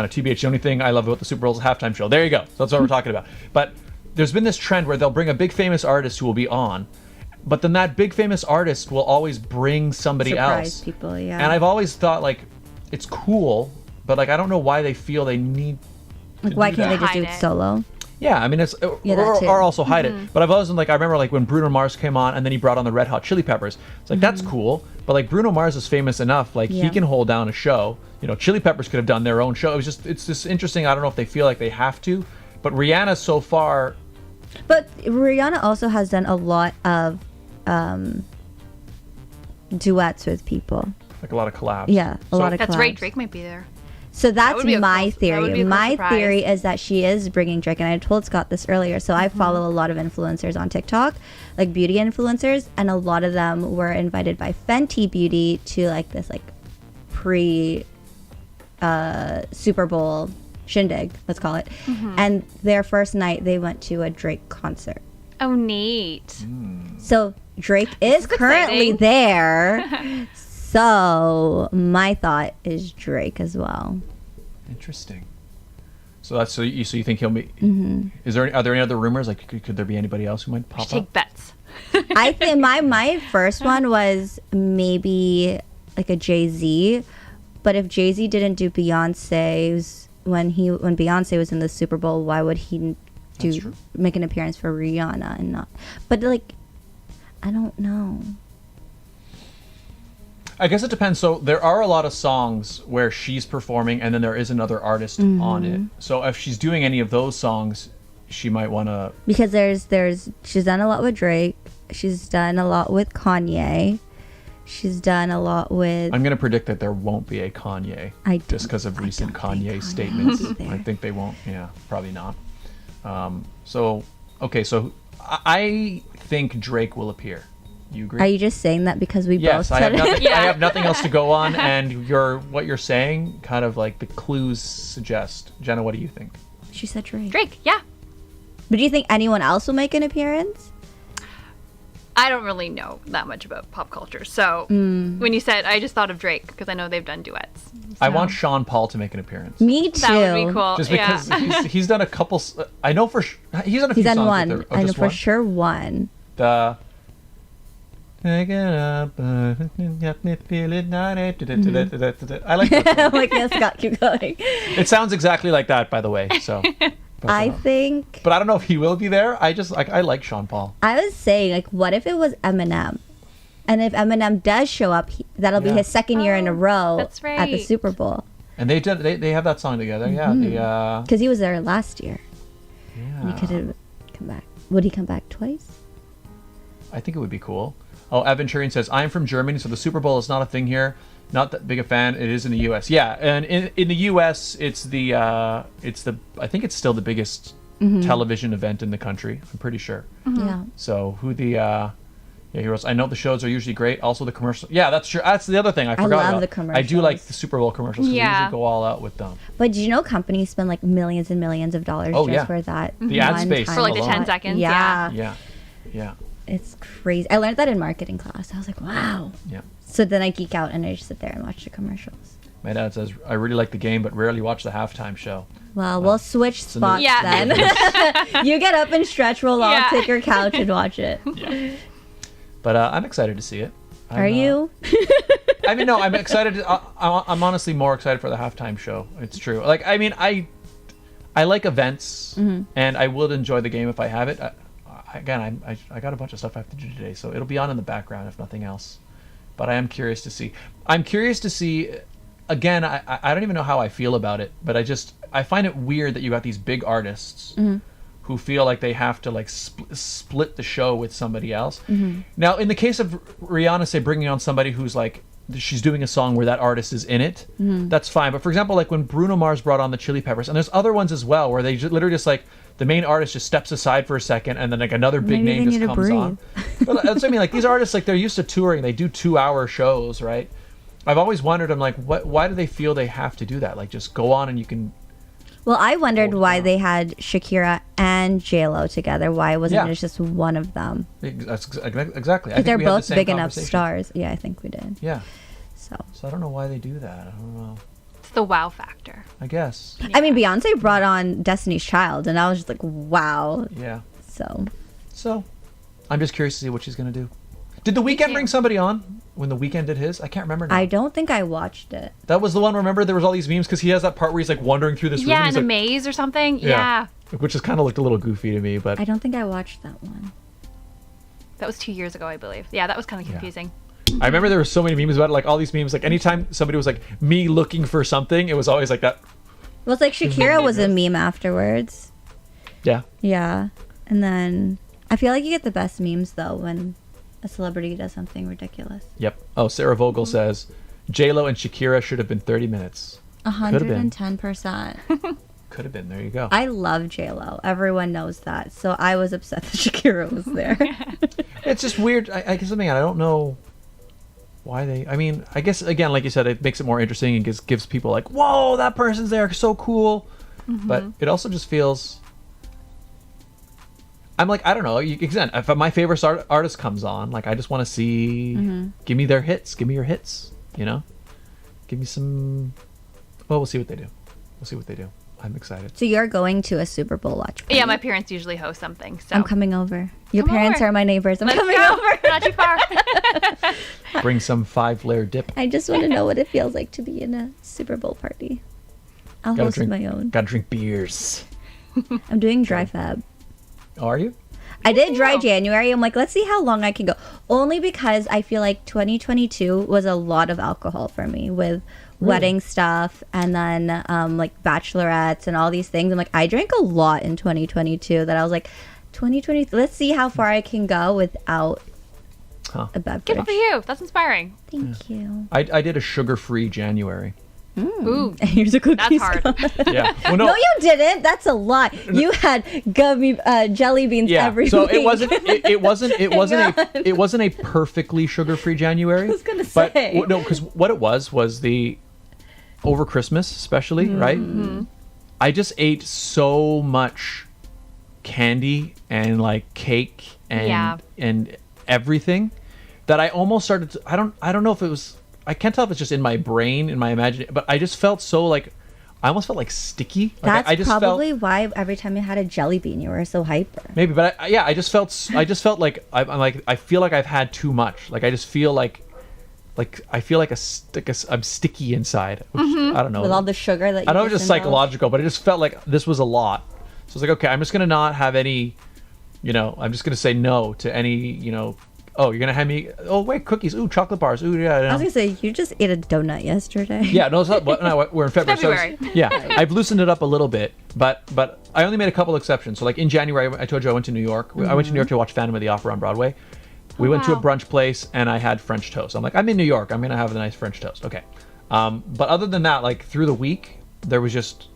TBH. The only thing I love about the Super Bowl is the halftime show. There you go. So that's what we're talking about. But there's been this trend where they'll bring a big famous artist who will be on. But then that big famous artist will always bring somebody Surprise else. people, yeah. And I've always thought, like, it's cool, but, like, I don't know why they feel they need Like, why can't they just do Hide it it. solo? Yeah, I mean, it's Yeah, that too. or also hide it. But I've always been like, I remember, like, when Bruno Mars came on and then he brought on the Red Hot Chili Peppers. It's like, that's cool, but, like, Bruno Mars is famous enough. Like, he Yeah. can hold down a show. Chili Peppers could have done their own show. It's just interesting. I don't know if they feel like they have to, but Rihanna so far. But Rihanna also has done a lot of duets with people. Like a lot of collabs. Yeah, a lot of That's collabs. right. Drake might be there. So that's would be a my cool- that would theory. be a cool My surprise. theory is that she is bringing Drake, and I told Scott this earlier. So I follow a lot of influencers on TikTok, like beauty influencers, and a lot of them were invited by Fenty Beauty to like this like pre Super Bowl shindig, let's call it. And their first night, they went to a Drake concert. Oh, neat. So Drake is currently exciting. there. So my thought is Drake as well. Interesting. So that's so you think he'll be? Are there any other rumors? Like, could there be anybody else who might pop Take up? bets. I think my first one was maybe like a Jay-Z, but if Jay-Z didn't do Beyonce's when Beyonce was in the Super Bowl, why would he That's true. make an appearance for Rihanna and not? But like, I don't know. I guess it depends. So there are a lot of songs where she's performing and then there is another artist on it. So if she's doing any of those songs, she might want to. Because she's done a lot with Drake. She's done a lot with Kanye. She's done a lot with. I'm going to predict that there won't be a Kanye. Just because of recent don't think Kanye Kanye statements. will be there. I think they won't. Yeah, probably not. So I think Drake will appear. You agree? Are you just saying that because we both Yes, I said have it? nothing. I have nothing else to go on, and what you're saying, kind of like the clues suggest. Jenna, what do you think? She said Drake. Drake, yeah. But do you think anyone else will make an appearance? I don't really know that much about pop culture. So when you said, I just thought of Drake because I know they've done duets. I want Sean Paul to make an appearance. Me too. That would be cool. Just yeah. because he's done a couple. I know he's done a few He's done songs one. with her. Oh, I know just for one? sure one. The. Take it up, got me feeling not. I like that song. I'm like, yes, Scott, keep going. It sounds exactly like that, by the way. So. But, I think. But I don't know if he will be there. I like Sean Paul. I was saying, like, what if it was Eminem? And if Eminem does show up, that'll be Yeah. his second year in a row that's at the right. Super Bowl. And they have that song together. Yeah. Because he was there last year. Yeah. He could have come back. Would he come back twice? I think it would be cool. Oh, Evan Turian says, I'm from Germany, so the Super Bowl is not a thing here. Not that big a fan. It is in the U.S. Yeah, and in the U.S., I think it's still the biggest television event in the country. I'm pretty sure. Yeah. So heroes. I know the shows are usually great. Also the commercials. Yeah, that's true. That's the other thing I forgot love about. the commercials. I do like the Super Bowl commercials. 'Cause they Yeah. usually go all out with them. But do you know companies spend like millions and millions of dollars Oh, just yeah. for that? The ad one space time For like the alone. 10 seconds. Yeah. Yeah. It's crazy. I learned that in marketing class. I was like, wow. Yeah. So then I geek out and I just sit there and watch the commercials. My dad says, I really like the game, but rarely watch the halftime show. Well, we'll switch spots Yeah. then. You get up and stretch. We'll all Yeah. take your couch and watch it. Yeah. But I'm excited to see it. Are you? I mean, no, I'm excited. I'm honestly more excited for the halftime show. It's true. Like, I mean, I like events, and I would enjoy the game if I have it. I got a bunch of stuff I have to do today, so it'll be on in the background if nothing else. But I am curious to see. I'm curious to see. Again, I don't even know how I feel about it, but I find it weird that you got these big artists who feel like they have to like split the show with somebody else. Now, in the case of Rihanna, say bringing on somebody who's like she's doing a song where that artist is in it, that's fine. But for example, like when Bruno Mars brought on the Chili Peppers, and there's other ones as well where they literally just like the main artist just steps aside for a second, and then like another big Maybe name they just need to comes on. But that's what I mean. Like these artists, like they're used to touring. They do 2-hour shows, right? I've always wondered. I'm like, why do they feel they have to do that? Like, just go on and you can. Well, I wondered why they had Shakira and J-Lo together. Why wasn't it just one of them? That's exactly. I think They're we had the both same big enough conversation. stars. Yeah, I think we did. Yeah. So I don't know why they do that. I don't know. It's the wow factor. I guess. I mean, Beyonce brought on Destiny's Child, and I was just like, wow. Yeah. So I'm just curious to see what she's gonna do. Did The Weeknd bring somebody on when The Weeknd did his? I can't remember now. I don't think I watched it. That was the one. Remember, there was all these memes because he has that part where he's like wandering through this room. Yeah, and in a he's like, maze or something. Yeah. which just kind of looked a little goofy to me, but I don't think I watched that one. That was 2 years ago, I believe. Yeah, that was kind of confusing. I remember there were so many memes about it, like all these memes. Like anytime somebody was like me looking for something, it was always like that. Well, it's like Shakira was a meme afterwards. Yeah. Yeah. And then I feel like you get the best memes, though, when a celebrity does something ridiculous. Yep. Oh, Sarah Vogel says J-Lo and Shakira should have been 30 minutes. 110%. Could have been. There you go. I love J-Lo. Everyone knows that. So I was upset that Shakira was there. It's just weird. I guess, I don't know why they... I mean, I guess, again, like you said, it makes it more interesting and gives people like, whoa, that person's there. So cool. But it also just feels... I'm like, I don't know. Again, if my favorite artist comes on, like, I just want to see... Give me their hits. Give me your hits. You know? Give me some... Well, we'll see what they do. I'm excited. So you're going to a Super Bowl watch party? Yeah, my parents usually host something. So I'm coming over. Your Come parents over. are my neighbors. Let's coming go. over. Not too far. Bring some 5-layer dip. I just want to know what it feels like to be in a Super Bowl party. I'll host my own. Gotta drink beers. I'm doing dry fab. Oh, are you? I did dry January. I'm like, let's see how long I can go. Only because I feel like 2022 was a lot of alcohol for me with wedding stuff and then like bachelorettes and all these things. I'm like, I drank a lot in 2022 that I was like, 2020, let's see how far I can go without a beverage. Good for you. That's inspiring. Thank you. I did a sugar-free January. Ooh, Here's a cookie. that's hard. Yeah. Well, No, you didn't. That's a lie. You had gummy jelly beans every so week. it wasn't a perfectly sugar-free January. I was gonna but say. no, because what it was the over Christmas especially, right? I just ate so much candy and like cake and everything that I almost started to, I don't know if it was, I can't tell if it's just in my brain, in my imagination, but I just felt so like, I almost felt like sticky. Like That's I just probably why every time you had a jelly bean, you were so hyper. maybe, but I just felt like I'm like, I feel like I've had too much. Like I just feel like I feel like I'm sticky inside. Which, I don't know. With all the sugar that you I know it's just just psychological, but it just felt like this was a lot. So I was like, okay, I'm just gonna not have any, I'm just gonna say no to any, oh, you're gonna have me, oh wait, cookies, ooh, chocolate bars, ooh, yeah. I was gonna say, you just ate a donut yesterday. Yeah, no, it's not, no, we're in February. February. So I've loosened it up a little bit, but I only made a couple exceptions. So like in January, I told you I went to New York. I went to New York to watch Phantom of the Opera on Broadway. We went to a brunch place and I had French toast. I'm like, I'm in New York. I'm going to have a nice French toast. Okay. But other than that, like through the week, there was just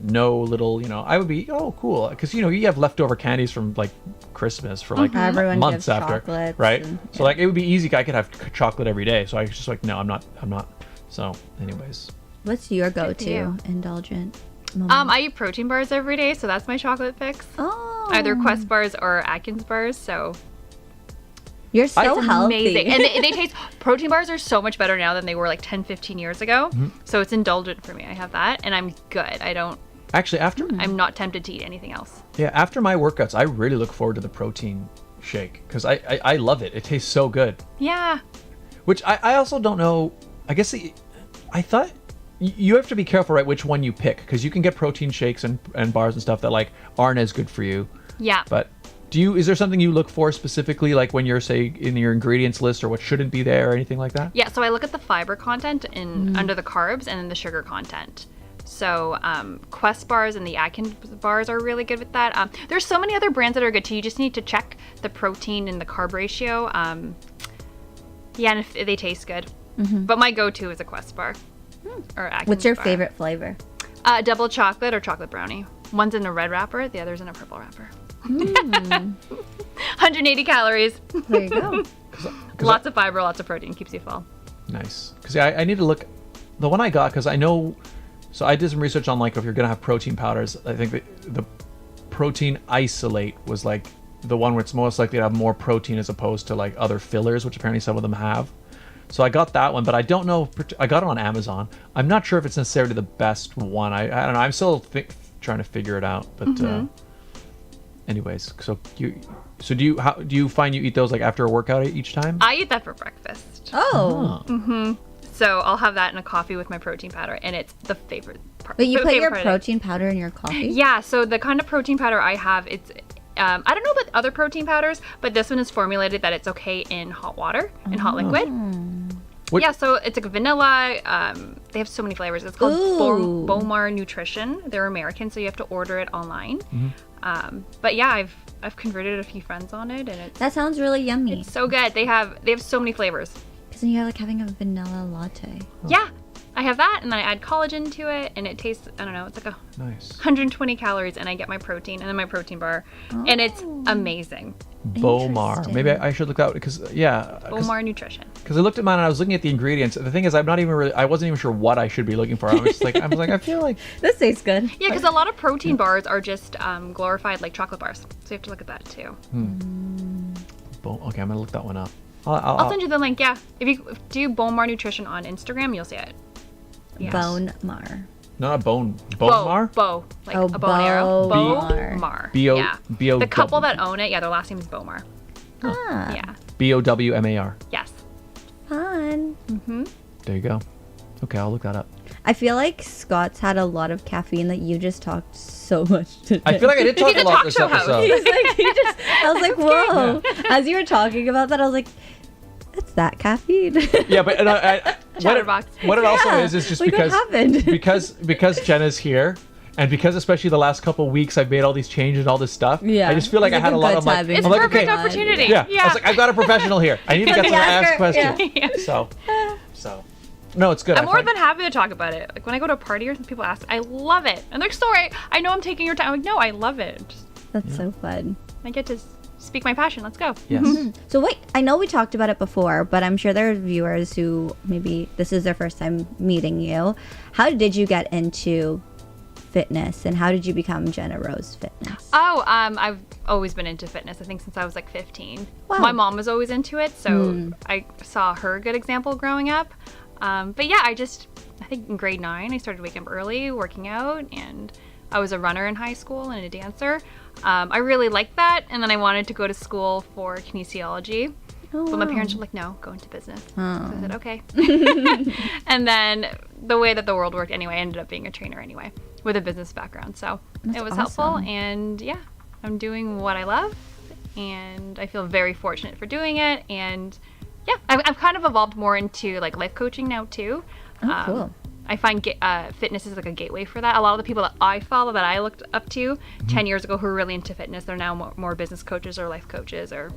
no little, I would be, oh, cool. Because, you have leftover candies from like Christmas for like Everyone months gives after. chocolates Right. and- So like it would be easy. I could have chocolate every day. So I was just like, no, I'm not. So anyways. What's your for go-to you. indulgent moment? I eat protein bars every day, so that's my chocolate fix. Oh. Either Quest bars or Atkins bars, so You're so it's healthy. amazing. And they taste, protein bars are so much better now than they were like 10, 15 years ago. So it's indulgent for me. I have that and I'm good. Actually, I'm not tempted to eat anything else. after my workouts, I really look forward to the protein shake because I love it. It tastes so good. Yeah. Which I also don't know. I guess I thought you have to be careful, right, which one you pick because you can get protein shakes and bars and stuff that like aren't as good for you. Yeah. But is there something you look for specifically, like when you're say in your ingredients list or what shouldn't be there or anything like that? Yeah, so I look at the fiber content under the carbs and then the sugar content. So Quest bars and the Atkins bars are really good with that. There's so many other brands that are good too. You just need to check the protein and the carb ratio. And if they taste good. But my go-to is a Quest bar or Atkins What's your bar. favorite flavor? Double chocolate or chocolate brownie. One's in a red wrapper, the other's in a purple wrapper. 180 calories. There you go. Lots of fiber, lots of protein. Keeps you full. Nice. Because I need to look. The one I got, because I know. So I did some research on like if you're gonna have protein powders. I think the protein isolate was like the one where it's most likely to have more protein as opposed to like other fillers, which apparently some of them have. So I got that one, but I don't know. I got it on Amazon. I'm not sure if it's necessarily the best one. I don't know. I'm still trying to figure it out. But anyways, so do you find you eat those like after a workout each time? I eat that for breakfast. Oh. So I'll have that in a coffee with my protein powder, and it's the favorite part. But you put your part protein powder in your coffee? Yeah, so the kind of protein powder I have, it's I don't know about other protein powders, but this one is formulated that it's okay in hot water, in hot liquid. Yeah, so it's like vanilla. They have so many flavors. It's called Bomar Nutrition. They're American, so you have to order it online. But yeah, I've converted a few friends on it, and That sounds really yummy. it's so good. They have so many flavors. Because then you're like having a vanilla latte. Yeah, I have that, and then I add collagen to it, and it tastes, I don't know, it's like Nice. 120 calories, and I get my protein, and then my protein bar, and it's amazing. Bomar. Interesting. Maybe I should look that up because Bomar Nutrition. Because I looked at mine and I was looking at the ingredients. The thing is, I wasn't even sure what I should be looking for. I was like, I feel like This tastes good. Yeah, because a lot of protein bars are just glorified like chocolate bars, so you have to look at that too. Okay, I'm gonna look that one up. I'll send you the link. Yeah, if you do Bomar Nutrition on Instagram, you'll see it. Yeah. Bone mar. Not a bone mar. Bow, like Oh, a bow and arrow. Bomar. Bomar. B-O- Yeah. B-O- The couple that own it, yeah, their last name is Bomar. Ah, Yeah. BOWMAR. Yes. fun. There you go. Okay, I'll look that up. I feel like Scott's had a lot of caffeine that you just talked so much today. I feel like I did talk He's a a lot talk this show host. episode. I was like, whoa. As you were talking about that, I was like, it's that caffeine. Yeah, but Chatterbox. what it also Yeah. is just Like, what because happened? because Jenna's here. And because especially the last couple of weeks I've made all these changes and all this stuff, Yeah. I just feel like It's I had a like lot a of good like, timing. It's I'm like, perfect okay. opportunity. Yeah. I was like, I've got a professional here. I need to get someone to ask questions. Yeah. So, no, it's good. I'm more than happy to talk about it. Like when I go to a party or something, people ask, I love it. And they're like, sorry, I know I'm taking your time. I'm like, no, I love it. That's so fun. I get to speak my passion. Let's go. Yes. So wait, I know we talked about it before, but I'm sure there are viewers who maybe this is their first time meeting you. How did you get into fitness, and how did you become Jenna Rose Fitness? Oh, I've always been into fitness. I think since I was like 15. Wow. My mom was always into it, so I saw her good example growing up. But yeah, I think in grade 9, I started waking up early, working out, and I was a runner in high school and a dancer. I really liked that, and then I wanted to go to school for kinesiology. But my parents were like, no, go into business. So I said, okay. And then the way that the world worked anyway, I ended up being a trainer anyway with a business background. So it was helpful. awesome. And yeah, I'm doing what I love. And I feel very fortunate for doing it. And yeah, I've kind of evolved more into like life coaching now too. Oh, cool. I find fitness is like a gateway for that. A lot of the people that I follow, that I looked up to 10 years ago who were really into fitness, they're now more business coaches or life coaches or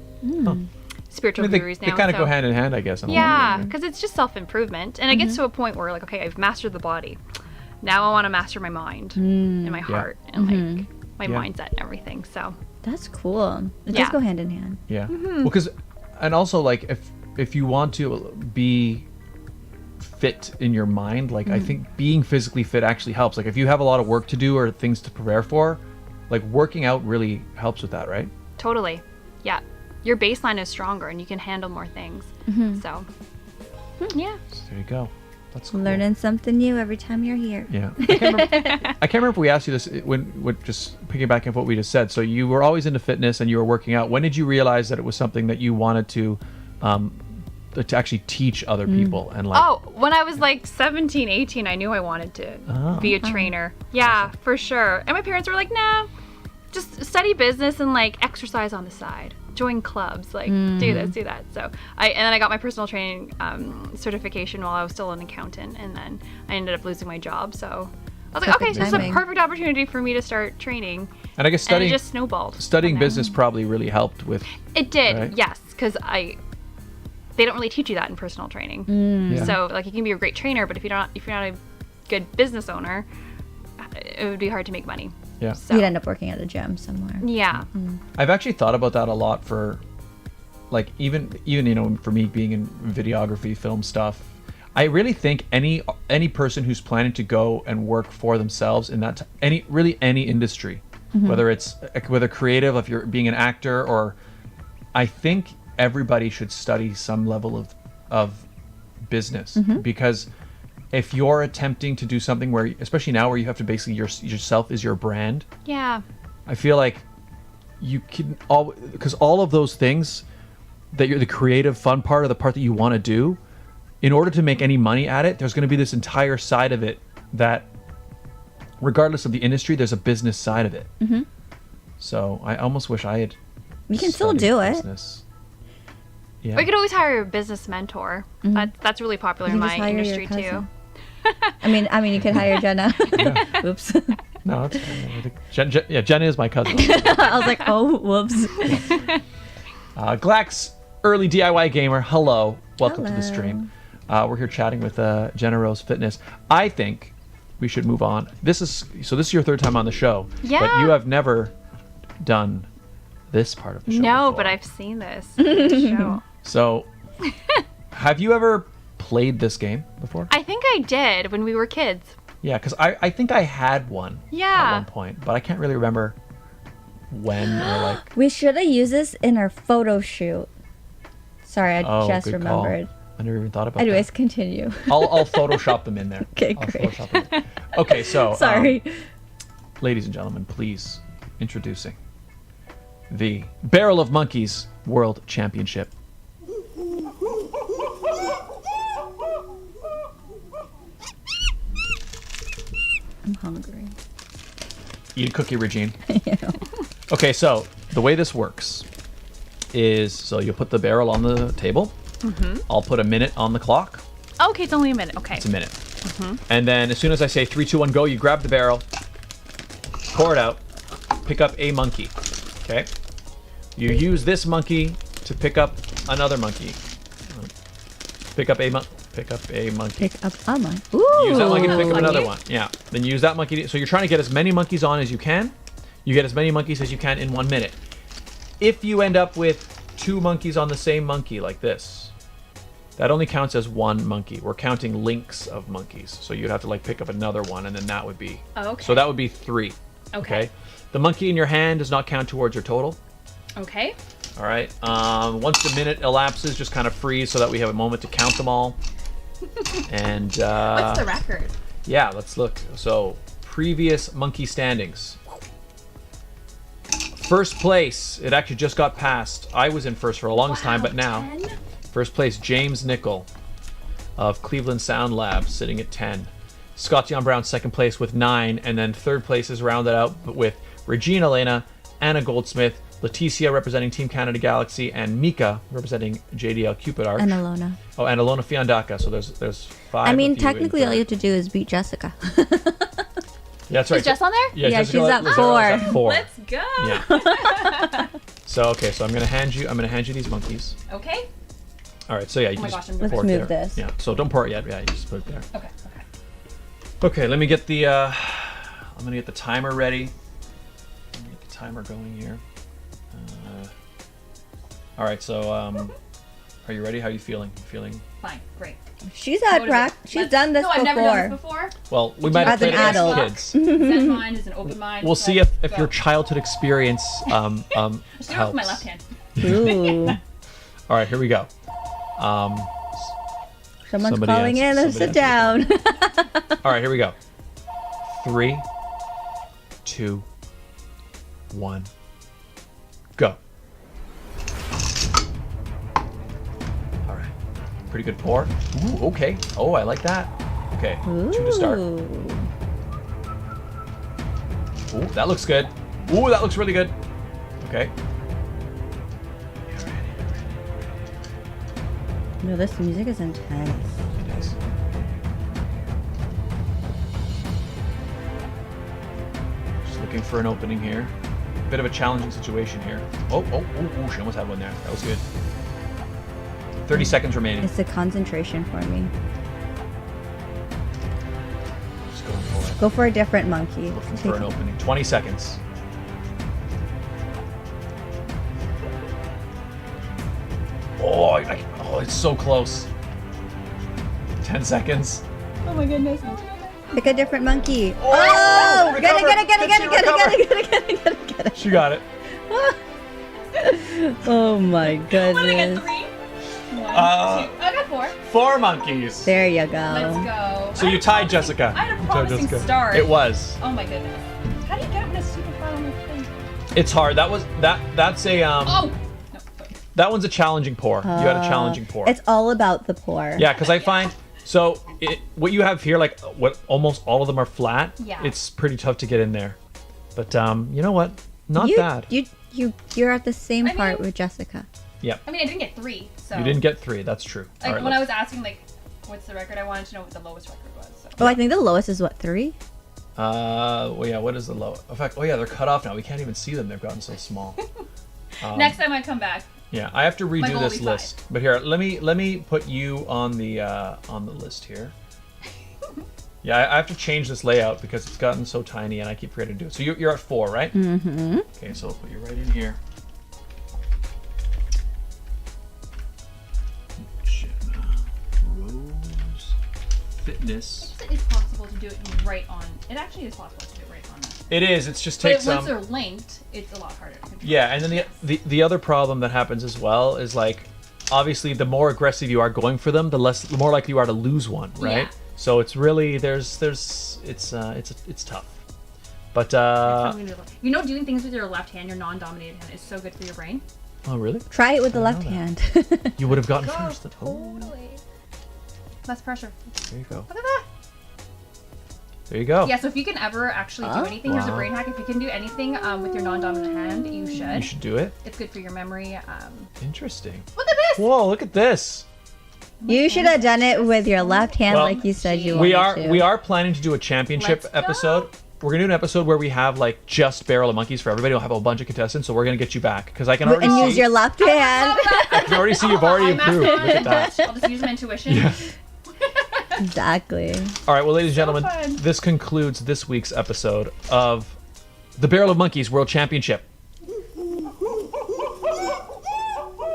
spiritual gurus they now. kind of go hand in hand, I guess. in a lot of Yeah, ways. because it's just self-improvement. And it gets to a point where like, okay, I've mastered the body. Now I want to master my mind and my heart and like my mindset and everything. So That's cool. It Yeah. does go hand in hand. Yeah. Well, because, and also like if you want to be fit in your mind, like I think being physically fit actually helps. Like if you have a lot of work to do or things to prepare for, like working out really helps with that, right? totally. Yeah. Your baseline is stronger and you can handle more things. So yeah. So there you go. That's cool. Learning something new every time you're here. Yeah. I can't remember if we asked you this when just piggybacking off what we just said. So you were always into fitness and you were working out. When did you realize that it was something that you wanted to actually teach other people and like? Oh, when I was like 17, 18, I knew I wanted to be a trainer. Yeah, for sure. And my parents were like, nah, just study business and like exercise on the side. Join clubs, like do this, do that. So and then I got my personal training certification while I was still an accountant, and then I ended up losing my job. So I was like, okay, Perfect this is a timing. perfect opportunity for me to start training. And I guess And it just snowballed. studying from there. business probably really helped with. It did, Right? yes, because they don't really teach you that in personal training. Yeah. So like you can be a great trainer, but if you're not a good business owner, it would be hard to make money. Yeah. So You'd end up working at a gym somewhere. yeah, I've actually thought about that a lot for, like even for me being in videography, film stuff. I really think any person who's planning to go and work for themselves in that any industry, whether creative, if you're being an actor, or I think everybody should study some level of business, because if you're attempting to do something where, especially now where you have to basically yourself is your brand. Yeah. I feel like you can because all of those things that you're the creative fun part, or the part that you want to do, in order to make any money at it, there's going to be this entire side of it that, regardless of the industry, there's a business side of it. So I almost wish I had. You can still do business. Yeah. Or you could always hire a business mentor. That's really popular in my industry too. I mean, you could hire Jenna. Oops. No, that's fine. Jenna is my cousin. I was like, oh, whoops. Glax, early DIY gamer. Hello, welcome to the stream. We're here chatting with Jenna Rose Fitness. I think we should move on. This is your third time on the show. Yeah. But you have never done this part of the show. No, before. but I've seen this show. So, have you ever played this game before? I think I did when we were kids. Yeah, because I think I had one at one point, but I can't really remember when or like. We should have used this in our photo shoot. Sorry, I just good remembered. Call. I never even thought about Anyways, that. continue. I'll Photoshop them in there. Okay, I'll great. Photoshop them in. Okay, so Sorry. ladies and gentlemen, please introducing the Barrel of Monkeys World Championship. I'm hungry. Eat a cookie, Regine. Yeah. Okay, so the way this works is, so you'll put the barrel on the table. I'll put a minute on the clock. Okay, it's only a minute. Okay. It's a minute. And then as soon as I say 3, 2, 1, go, you grab the barrel, pour it out, pick up a monkey. Okay? You use this monkey to pick up another monkey. Pick up a monkey. Pick up a monkey. Ooh. Use that monkey to pick up another one. Yeah. Then use that monkey. So you're trying to get as many monkeys on as you can. You get as many monkeys as you can in 1 minute. If you end up with 2 monkeys on the same monkey like this, that only counts as 1 monkey. We're counting links of monkeys. So you'd have to like pick up another one, and then that would be. Okay. So that would be 3. Okay. The monkey in your hand does not count towards your total. Okay. All right. Once the minute elapses, just kind of freeze so that we have a moment to count them all. And What's the record? yeah, let's look. So previous monkey standings. First place, it actually just got passed. I was in first for a longest time, but now 10? first place, James Nickel of Cleveland Sound Lab, sitting at 10. Scott Dion Brown second place with 9, and then third place is rounded out with Regine, Alaina, Anna Goldsmith, Leticia representing Team Canada Galaxy, and Mika representing JDL Cupid Arch. And Alona. Oh, and Alona Fiandaka. So there's 5. I mean, of you in technically, all third. you have to do is beat Jessica. Yeah, that's right. Is Jess on there? Yeah, Yeah, Jessica she's at Lazaro is 4. at 4. Let's go. Yeah. So okay, so I'm gonna hand you these monkeys. Okay. All right. So yeah, you Oh my just gosh, I'm Let's pour it move there. this. Yeah. So don't pour it yet. Yeah, you just put it there. Okay. Okay. Let me get the. I'm gonna get the timer ready. Let me get the timer going here. All right. So are you ready? How are you feeling? You feeling? Fine. Great. She's had She's done this no, I've before. never done this before. Well, we might have As an played it as adult. kids. Zen mind is an open mind. We'll see if your childhood experience Just do it with helps. my left hand. Ooh. All right. Here we go. Someone's Somebody calling in. answer- Sit somebody down. All right, here we go. 3, 2, 1, go. All right. Pretty good pour. Ooh, okay. Oh, I like that. Okay, 2 to start. Ooh. Ooh, that looks good. Ooh, that looks really good. Okay. No, this music is intense. It is. Just looking for an opening here. Bit of a challenging situation here. Oh, she almost had one there. That was good. 30 seconds remaining. It's the concentration for me. Just going for it. Go for a different monkey. Looking for an opening. 20 seconds. Oh, it's so close. 10 seconds. Oh my goodness. Pick a different monkey. Oh! Get it. She got it. Oh my What did I get? goodness. 3? 1, 2. I got 4. 4 monkeys. There you go. Let's go. So you tied Jessica. I had a You tied promising Jessica. start. It was. Oh my goodness. How do you get it when it's super far on your thing? It's hard. That's a Oh! No, sorry. that one's a challenging pour. You had a challenging pour. It's all about the pour. Yeah, because I find what you have here, like what almost all of them are flat. Yeah. It's pretty tough to get in there. But you know what? Not you, bad. You're at the same I part mean- with Jessica. Yeah. I mean, I didn't get 3, so. You didn't get 3. That's true. Like, All right, when I let's- was asking, like, what's the record, I wanted to know what the lowest record was. So. Oh, I think the lowest is what, 3? well, yeah. What is the low? In fact, they're cut off now. We can't even see them. They've gotten so small. Next time I come back. Yeah, I have to My redo goal this will be 5. list. But here, let me put you on the list here. Yeah, I have to change this layout because it's gotten so tiny and I keep forgetting to do it. So you're at 4, right? Mm-hmm. Okay, so I'll put you right in here. Jenna Rose Fitness. It's possible to do it right on. It actually is possible to do it right on that. It is. It just But takes once they're linked, it's a lot harder to control. Yeah, and then the other problem that happens as well is like, obviously, the more aggressive you are going for them, the more likely you are to lose one, right? Yeah. So it's really it's tough. But doing things with your left hand, your non-dominated hand, is so good for your brain. oh really? Try it with the I left know hand. You would have gotten first. Oh, Totally. Less pressure. there you go. Look at that. There you go. Yeah, so if you can ever actually do anything, here's a Wow. brain hack. If you can do anything with your non-dominant hand, you should. You should do it. It's good for your memory. Interesting. Look at this! Whoa! Look at this. You should have done it with your left hand Well, like you said you We wanted are to. we are planning to do a championship Let's go. episode. We're gonna do an episode where we have like just barrel of monkeys for everybody. We'll have a bunch of contestants, so we're gonna get you back because I can already And see. use your left hand. I can already see you've already improved. Look at that. I'll just use my intuition. Yeah. Exactly. All right, well, ladies and gentlemen, fun. this concludes this week's episode of the Barrel of Monkeys World Championship.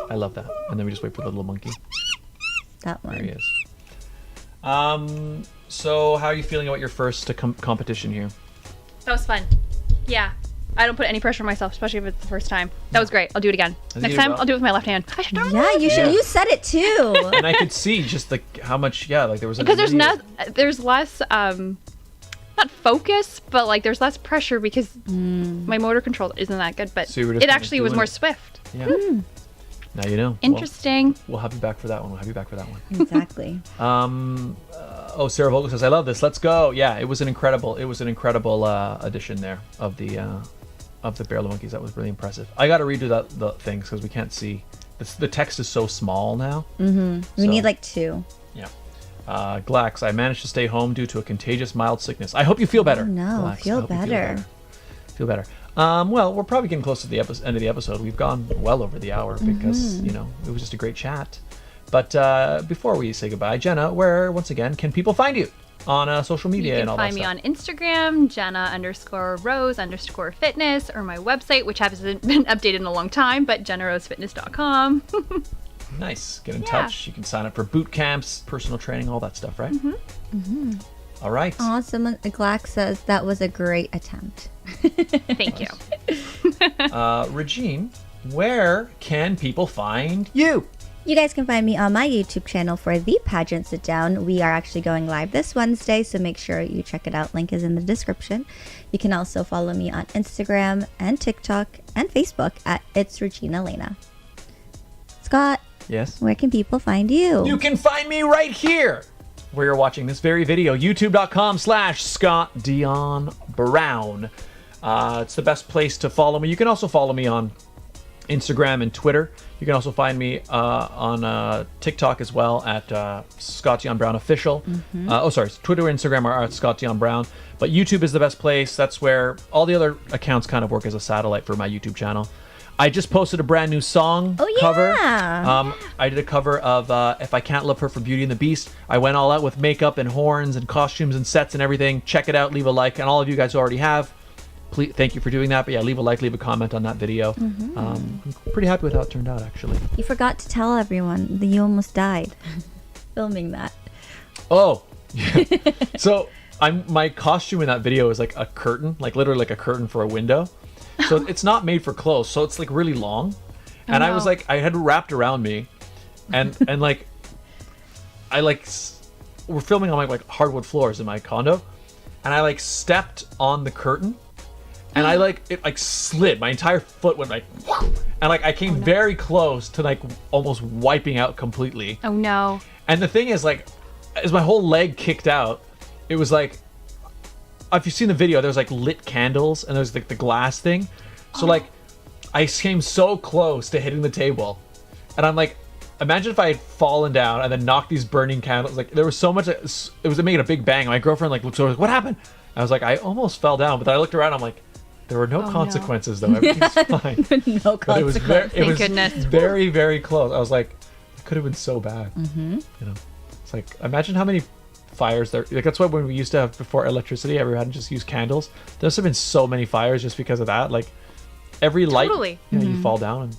I love that. And then we just wait for the little monkey. That There he one. is. So how are you feeling about your first competition here? That was fun. Yeah. I don't put any pressure on myself, especially if it's the first time. That was great. I'll do it again. think Next you time, will. I'll do it with my left hand. I should Yeah, you should. Yeah. You said it too. And I could see just like how much, like there was because there's less not focus, but like there's less pressure because my motor control isn't that good. But So you were just it kinda actually was doing more it. swift. Yeah. Now you know. Interesting. We'll have you back for that one. Exactly. Sarah Vogel says, "I love this. Let's go." Yeah, it was an incredible edition there of the Barrel of Monkeys. That was really impressive. I got to redo the things because we can't see. The text is so small now. We need like 2. Yeah. Glax, I managed to stay home due to a contagious mild sickness. I hope you feel better. Oh, no. Glax, I Feel hope you better. Feel better. Well, we're probably getting close to the end of the episode. We've gone well over the hour because, it was just a great chat. But before we say goodbye, Jenna, where, once again, can people find you on social media You and all can find that me stuff? on Instagram, Jenna_Rose_Fitness, or my website, which hasn't been updated in a long time, but JennaRoseFitness.com. Nice. Get in Yeah. touch. You can sign up for boot camps, personal training, all that stuff, right? All right. Awesome. Glax says that was a great attempt. Thank you. Regine, where can people find you? You guys can find me on my YouTube channel for The Pageant Sit Down. We are actually going live this Wednesday, so make sure you check it out. Link is in the description. You can also follow me on Instagram and TikTok and Facebook at It's Regine Alaina. Scott, Yes. where can people find you? You can find me right here where you're watching this very video, youtube.com/ScottDionBrown. It's the best place to follow me. You can also follow me on Instagram and Twitter. You can also find me on TikTok as well at Scott Dion Brown Official. Twitter and Instagram are at Scott Dion Brown. But YouTube is the best place. That's where all the other accounts kind of work as a satellite for my YouTube channel. I just posted a brand new song cover. yeah. I did a cover of If I Can't Love Her for Beauty and the Beast. I went all out with makeup and horns and costumes and sets and everything. Check it out. Leave a like. And all of you guys who already have, please, thank you for doing that. But yeah, leave a like, leave a comment on that video. I'm pretty happy with how it turned out, actually. You forgot to tell everyone that you almost died filming that. Oh, so my costume in that video is like a curtain, like literally like a curtain for a window. So it's not made for clothes, so it's like really long. And I was like, I had it wrapped around me, and like, we're filming on like hardwood floors in my condo, and I like stepped on the curtain, and it like slid. My entire foot went like, and like I came very close to like almost wiping out completely. Oh no. And the thing is, like, as my whole leg kicked out, it was like, if you've seen the video, there's like lit candles and there's like the glass thing. So like, I came so close to hitting the table, and I'm like, imagine if I had fallen down and then knocked these burning candles. Like, there was so much, it was making a big bang. My girlfriend like looked over, like, what happened? I was like, I almost fell down, but then I looked around, I'm like, there were no consequences though. Everything's fine. No consequences. It was goodness. very, very close. I was like, it could have been so bad. You know, it's like, imagine how many fires there. Like, that's why when we used to have, before electricity, everyone just use candles. There's been so many fires just because of that. Like, every light, you fall down and.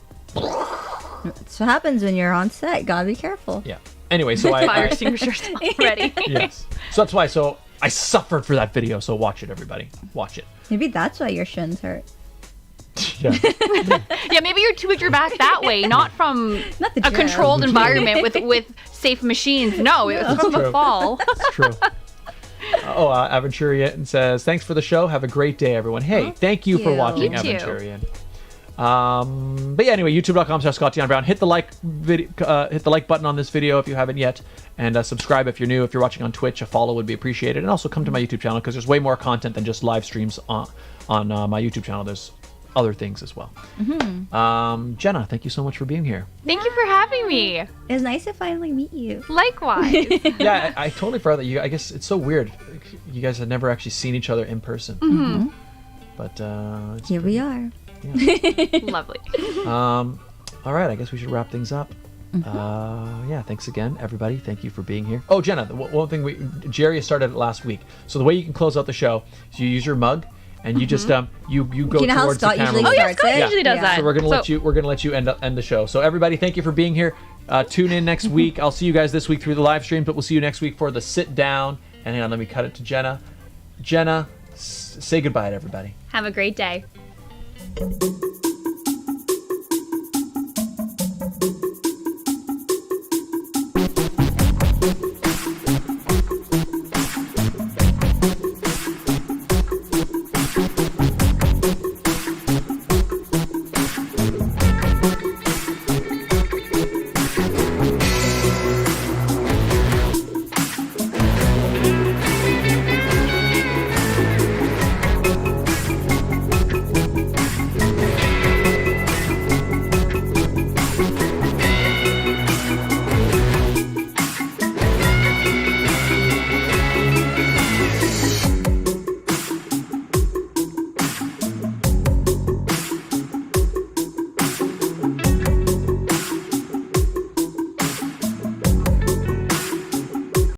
That's what happens when you're on set. Gotta be careful. Yeah. Anyway, so Fire extinguishers already. Yes. So that's why. So I suffered for that video. So watch it, everybody. Watch it. Maybe that's why your shins hurt. Yeah. Yeah, maybe you're too with your back that way, not from Not the a gym. controlled environment with safe machines. No, it was from true. the fall. It's true. Aventurian says, thanks for the show. Have a great day, everyone. Hey, thank you for you. watching, You too. Aventurian. But yeah, anyway, youtube.com/Scott Dion Brown. Hit the like button on this video if you haven't yet, and subscribe if you're new. If you're watching on Twitch, a follow would be appreciated, and also come to my YouTube channel because there's way more content than just live streams on my YouTube channel. There's other things as well. Jenna, thank you so much for being here. Thank you for having me. It was nice to finally meet you. Likewise. Yeah, I totally forgot that you. I guess it's so weird. You guys had never actually seen each other in person. But Here we are. Lovely. All right, I guess we should wrap things up. Yeah, thanks again, everybody. Thank you for being here. Oh, Jenna, one thing Jerry started it last week. So the way you can close out the show is you use your mug, and you just you go You know how towards Scott the camera. usually starts Scott it? usually does that. So we're gonna let you end the show. So everybody, thank you for being here. Tune in next week. I'll see you guys this week through the live stream, but we'll see you next week for the sit down. And hang on, let me cut it to Jenna. Jenna, say goodbye to everybody. Have a great day.